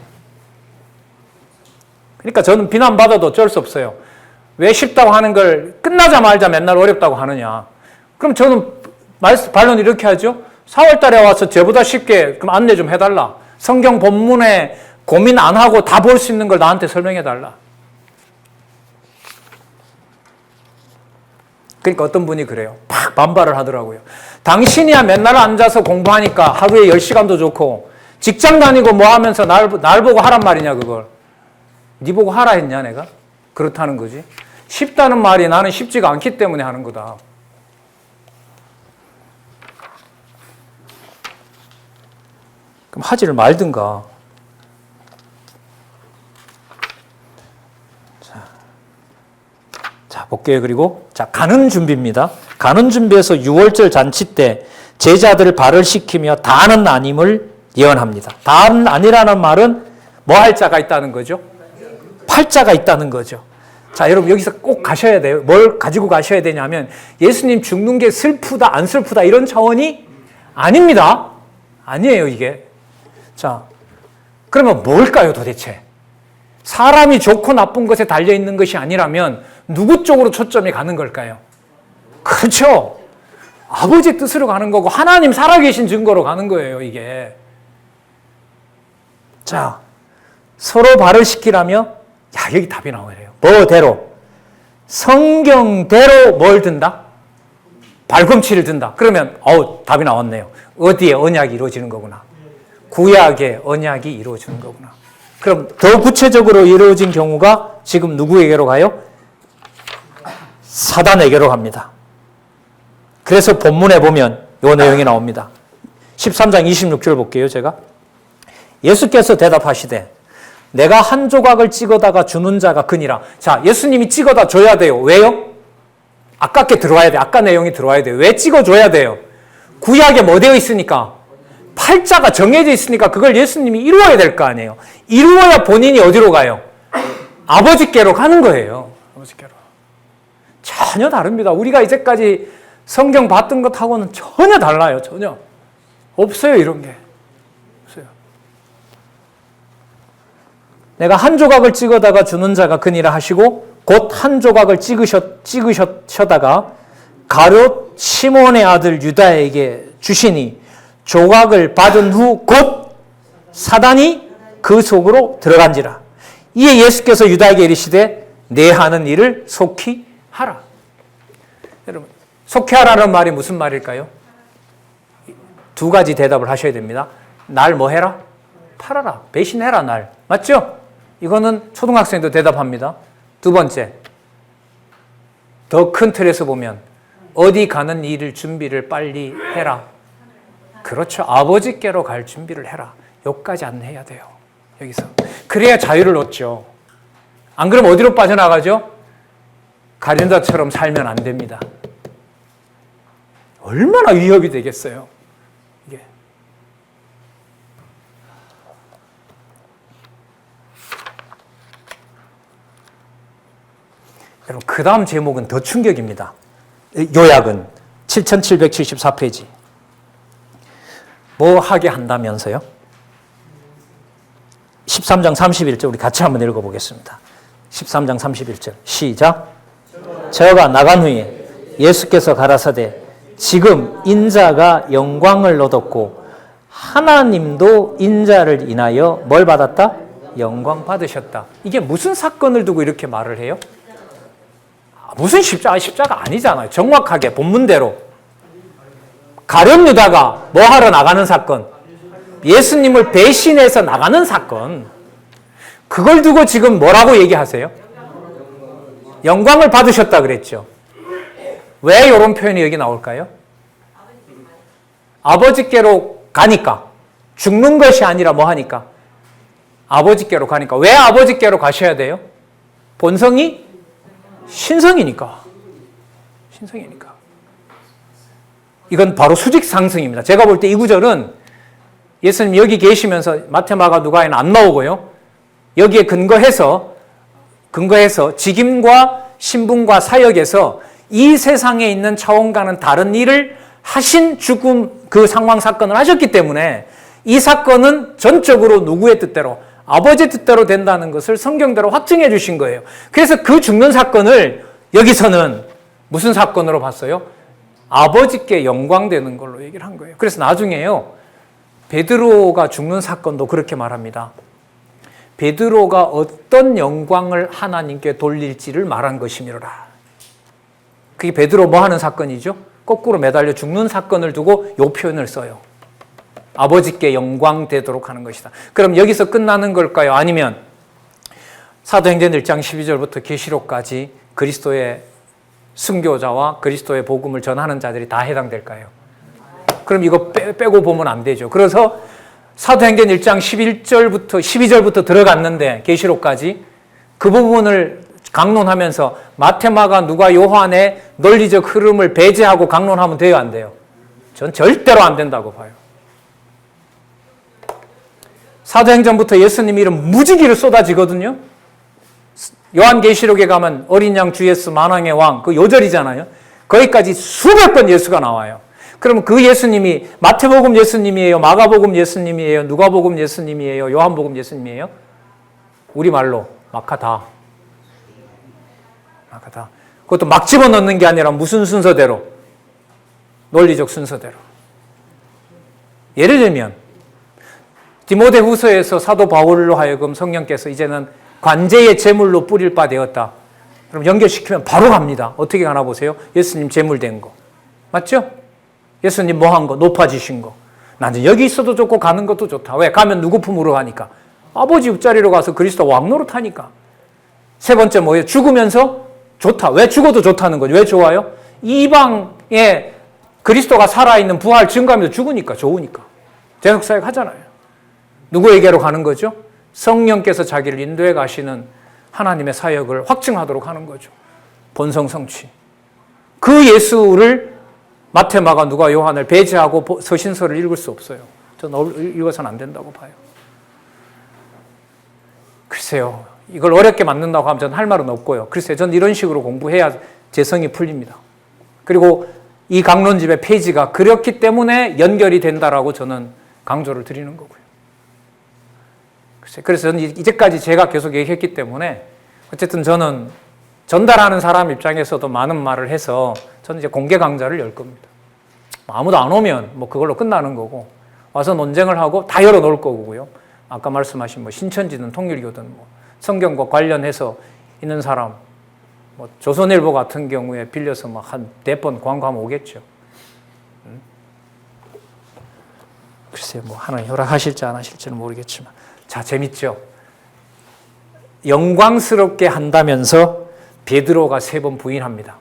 그러니까 저는 비난받아도 어쩔 수 없어요. 왜 쉽다고 하는 걸 끝나자마자 맨날 어렵다고 하느냐. 그럼 저는 반론 이렇게 하죠. 4월 달에 와서 쟤보다 쉽게 그럼 안내 좀 해달라. 성경 본문에 고민 안 하고 다 볼 수 있는 걸 나한테 설명해달라. 그러니까 어떤 분이 그래요. 팍 반발을 하더라고요. 당신이야 맨날 앉아서 공부하니까 하루에 10시간도 좋고 직장 다니고 뭐 하면서 날 보고 하란 말이냐 그걸. 네 보고 하라 했냐 내가? 그렇다는 거지. 쉽다는 말이 나는 쉽지가 않기 때문에 하는 거다. 그럼 하지를 말든가. 자, 볼게요. 그리고 자, 가는 준비입니다. 가는 준비에서 유월절 잔치 때 제자들을 발을 시키며 다는 아님을 예언합니다. 다는 아니라는 말은 뭐 할 자가 있다는 거죠? 팔자가 있다는 거죠. 자, 여러분 여기서 꼭 가셔야 돼요. 뭘 가지고 가셔야 되냐면 예수님 죽는 게 슬프다 안 슬프다 이런 차원이 아닙니다. 아니에요 이게. 자, 그러면 뭘까요 도대체? 사람이 좋고 나쁜 것에 달려있는 것이 아니라면 누구 쪽으로 초점이 가는 걸까요? 그렇죠. 아버지 뜻으로 가는 거고 하나님 살아계신 증거로 가는 거예요 이게. 자, 서로 발을 시키라며 야 여기 답이 나와요. 뭐대로? 성경대로 뭘 든다? 발꿈치를 든다. 그러면 답이 나왔네요. 어디에 언약이 이루어지는 거구나. 구약의 언약이 이루어지는 거구나. 그럼 더 구체적으로 이루어진 경우가 지금 누구에게로 가요? 사단에게로 갑니다. 그래서 본문에 보면 이 내용이 나옵니다. 13장 26절 볼게요. 제가 예수께서 대답하시되 내가 한 조각을 찍어다가 주는 자가 그니라. 자, 예수님이 찍어다 줘야 돼요. 왜요? 아깝게 들어와야 돼요. 아까 내용이 들어와야 돼요. 왜 찍어줘야 돼요? 구약에 뭐 되어 있으니까? 팔자가 정해져 있으니까 그걸 예수님이 이루어야 될 거 아니에요. 이루어야 본인이 어디로 가요? 아버지께로 가는 거예요. 아버지께로. 전혀 다릅니다. 우리가 이제까지 성경 봤던 것하고는 전혀 달라요. 전혀. 없어요, 이런 게. 없어요. 내가 한 조각을 찍어다가 주는 자가 그니라 하시고 곧 한 조각을 찍으셨다가 가룟 시몬의 아들 유다에게 주시니 조각을 받은 후 곧 사단이 그 속으로 들어간지라. 이에 예수께서 유다에게 이르시되 내 하는 일을 속히 하라. 여러분, 속히 하라는 말이 무슨 말일까요? 두 가지 대답을 하셔야 됩니다. 날 뭐 해라? 팔아라. 배신해라 날. 맞죠? 이거는 초등학생도 대답합니다. 두 번째, 더 큰 틀에서 보면 어디 가는 일을 준비를 빨리 해라. 그렇죠. 아버지께로 갈 준비를 해라. 여기까지 안내해야 돼요. 여기서. 그래야 자유를 얻죠. 안 그러면 어디로 빠져나가죠? 가룟자처럼 살면 안 됩니다. 얼마나 위협이 되겠어요. 이게. 여러분, 그 다음 제목은 더 충격입니다. 요약은 7774페이지. 뭐 하게 한다면서요? 13장 31절 우리 같이 한번 읽어보겠습니다. 13장 31절 시작. 저가 나간 후에 예수께서 가라사대 지금 인자가 영광을 얻었고 하나님도 인자를 인하여 뭘 받았다? 영광 받으셨다. 이게 무슨 사건을 두고 이렇게 말을 해요? 무슨 십자가 아니잖아요. 정확하게 본문대로. 가룟 유다가 뭐 하러 나가는 사건? 예수님을 배신해서 나가는 사건. 그걸 두고 지금 뭐라고 얘기하세요? 영광을 받으셨다 그랬죠. 왜 이런 표현이 여기 나올까요? 아버지께로 가니까. 죽는 것이 아니라 뭐 하니까? 아버지께로 가니까. 왜 아버지께로 가셔야 돼요? 본성이 신성이니까. 신성이니까. 이건 바로 수직 상승입니다. 제가 볼 때 이 구절은 예수님 여기 계시면서 마태, 마가, 누가에는 안 나오고요. 여기에 근거해서 직임과 신분과 사역에서 이 세상에 있는 차원과는 다른 일을 하신 죽음 그 상황 사건을 하셨기 때문에 이 사건은 전적으로 누구의 뜻대로? 아버지 뜻대로 된다는 것을 성경대로 확증해 주신 거예요. 그래서 그 죽는 사건을 여기서는 무슨 사건으로 봤어요? 아버지께 영광되는 걸로 얘기를 한 거예요. 그래서 나중에요. 베드로가 죽는 사건도 그렇게 말합니다. 베드로가 어떤 영광을 하나님께 돌릴지를 말한 것이미로라. 그게 베드로 뭐 하는 사건이죠? 거꾸로 매달려 죽는 사건을 두고 이 표현을 써요. 아버지께 영광 되도록 하는 것이다. 그럼 여기서 끝나는 걸까요? 아니면 사도행전 1장 12절부터 계시록까지 그리스도의 순교자와 그리스도의 복음을 전하는 자들이 다 해당될까요? 그럼 이거 빼고 보면 안 되죠. 그래서 사도행전 1장 11절부터 12절부터 들어갔는데 계시록까지 그 부분을 강론하면서 마태, 마가, 누가, 요한의 논리적 흐름을 배제하고 강론하면 돼요, 안 돼요? 전 절대로 안 된다고 봐요. 사도행전부터 예수님 이름 무지개로 쏟아지거든요. 요한계시록에 가면 어린 양 주 예수 만왕의 왕 그 요절이잖아요. 거기까지 수백 번 예수가 나와요. 그러면 그 예수님이 마태복음 예수님이에요? 마가복음 예수님이에요? 누가복음 예수님이에요? 요한복음 예수님이에요? 우리말로 마카다. 마카다. 그것도 막 집어넣는 게 아니라 무슨 순서대로? 논리적 순서대로. 예를 들면 디모데후서에서 사도 바울로 하여금 성령께서 이제는 관제의 제물로 뿌릴 바 되었다. 그럼 연결시키면 바로 갑니다. 어떻게 가나 보세요? 예수님 제물 된 거. 맞죠? 예수님 뭐 한 거? 높아지신 거. 나는 여기 있어도 좋고 가는 것도 좋다. 왜? 가면 누구 품으로 가니까? 아버지 옆자리로 가서 그리스도 왕 노릇하니까. 세 번째 뭐예요? 죽으면서 좋다. 왜 죽어도 좋다는 거죠? 왜 좋아요? 이방에 그리스도가 살아있는 부활 증거하면서 죽으니까 좋으니까. 대속사역 하잖아요. 누구에게로 가는 거죠? 성령께서 자기를 인도해 가시는 하나님의 사역을 확증하도록 하는 거죠. 본성 성취. 그 예수를 마태, 마가, 누가, 요한을 배제하고 서신서를 읽을 수 없어요. 저는 읽어서는 안 된다고 봐요. 글쎄요. 이걸 어렵게 만든다고 하면 저는 할 말은 없고요. 글쎄요. 저는 이런 식으로 공부해야 재성이 풀립니다. 그리고 이 강론집의 페이지가 그렇기 때문에 연결이 된다라고 저는 강조를 드리는 거고요. 그래서 저는 이제까지 제가 계속 얘기했기 때문에 어쨌든 저는 전달하는 사람 입장에서도 많은 말을 해서 저는 이제 공개 강좌를 열 겁니다. 아무도 안 오면 뭐 그걸로 끝나는 거고 와서 논쟁을 하고 다 열어놓을 거고요. 아까 말씀하신 뭐 신천지든 통일교든 뭐 성경과 관련해서 있는 사람 뭐 조선일보 같은 경우에 빌려서 뭐 한 4번 광고하면 오겠죠. 글쎄요, 뭐 하나님 허락하실지 안 하실지는 모르겠지만. 자, 재밌죠? 영광스럽게 한다면서 베드로가 3번 부인합니다.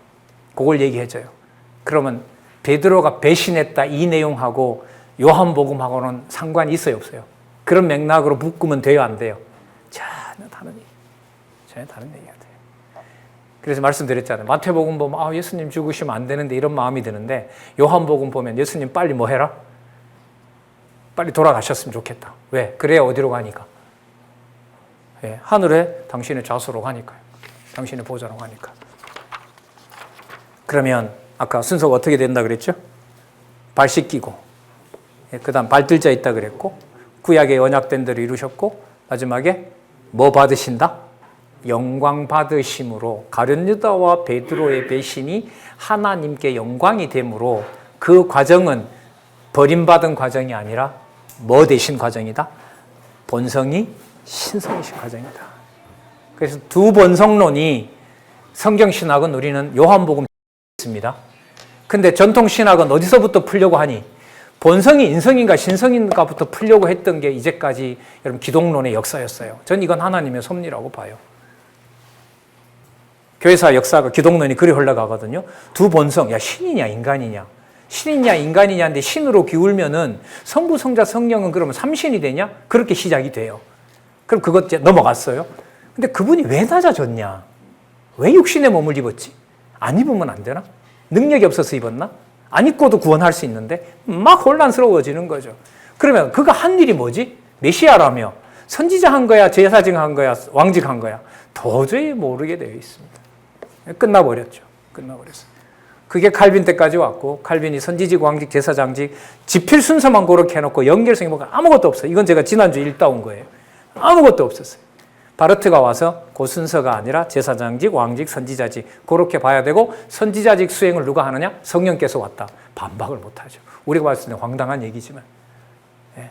그걸 얘기해줘요. 그러면 베드로가 배신했다 이 내용하고 요한복음하고는 상관이 있어요, 없어요? 그런 맥락으로 묶으면 돼요, 안 돼요? 전혀 다른 얘기. 전혀 다른 얘기가 돼요. 그래서 말씀드렸잖아요. 마태복음 보면 예수님 죽으시면 안 되는데 이런 마음이 드는데 요한복음 보면 예수님 빨리 뭐 해라? 빨리 돌아가셨으면 좋겠다. 왜? 그래야 어디로 가니까? 예, 하늘에 당신의 좌수로 가니까요. 당신의 보좌로 가니까. 그러면 아까 순서가 어떻게 된다 그랬죠? 발 씻기고, 그 다음 발들자 있다 그랬고, 구약의 언약된 대로 이루셨고, 마지막에 뭐 받으신다? 영광 받으심으로 가룟 유다와 베드로의 배신이 하나님께 영광이 되므로 그 과정은 버림받은 과정이 아니라 뭐 되신 과정이다? 본성이 신성이신 과정이다. 그래서 두 본성론이 성경신학은 우리는 요한복음 있습니다. 근데 전통신학은 어디서부터 풀려고 하니? 본성이 인성인가 신성인가부터 풀려고 했던 게 이제까지 여러분 기독론의 역사였어요. 전 이건 하나님의 섭리라고 봐요. 교회사 역사가 기독론이 그리 흘러가거든요. 두 본성, 야 신이냐 인간이냐, 신이냐 인간이냐인데 신으로 기울면은 성부, 성자, 성령은 그러면 삼신이 되냐? 그렇게 시작이 돼요. 그럼 그것 넘어갔어요. 근데 그분이 왜 낮아졌냐? 왜 육신의 몸을 입었지? 안 입으면 안 되나? 능력이 없어서 입었나? 안 입고도 구원할 수 있는데 막 혼란스러워지는 거죠. 그러면 그가 한 일이 뭐지? 메시아라며 선지자 한 거야, 제사장 한 거야, 왕직 한 거야? 도저히 모르게 되어 있습니다. 끝나버렸죠. 끝나버렸어요. 그게 칼빈 때까지 왔고, 칼빈이 선지직, 왕직, 제사장직 지필 순서만 그렇게 해놓고 연결성이 뭐가 아무것도 없어요. 이건 제가 지난주에 읽다 온 거예요. 아무것도 없었어요. 바르트가 와서 그 순서가 아니라 제사장직, 왕직, 선지자직 그렇게 봐야 되고, 선지자직 수행을 누가 하느냐? 성령께서 왔다. 반박을 못하죠. 우리가 봤을 때 황당한 얘기지만, 예.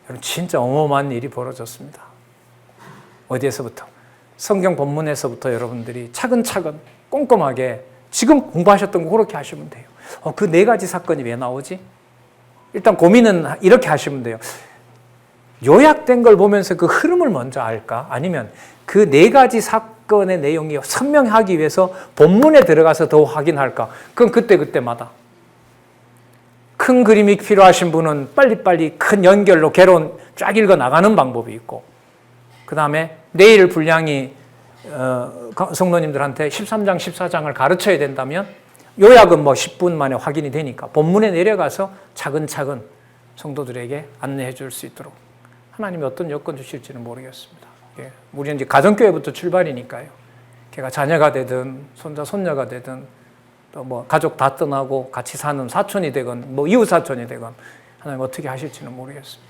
여러분 진짜 어마어마한 일이 벌어졌습니다. 어디에서부터? 성경 본문에서부터 여러분들이 차근차근 꼼꼼하게 지금 공부하셨던 거 그렇게 하시면 돼요. 그 네 가지 사건이 왜 나오지? 일단 고민은 이렇게 하시면 돼요. 요약된 걸 보면서 그 흐름을 먼저 알까? 아니면 그 네 가지 사건의 내용이 선명하기 위해서 본문에 들어가서 더 확인할까? 그건 그때마다. 큰 그림이 필요하신 분은 빨리빨리 큰 연결로 개론 쫙 읽어 나가는 방법이 있고, 그 다음에 내일 분량이 성도님들한테 13장, 14장을 가르쳐야 된다면 요약은 뭐 10분 만에 확인이 되니까 본문에 내려가서 차근차근 성도들에게 안내해 줄 수 있도록 하나님이 어떤 여건 주실지는 모르겠습니다. 예, 우리는 이제 가정교회부터 출발이니까요. 걔가 자녀가 되든 손자, 손녀가 되든 또 뭐 가족 다 떠나고 같이 사는 사촌이 되건 뭐 이웃 사촌이 되건 하나님 어떻게 하실지는 모르겠습니다.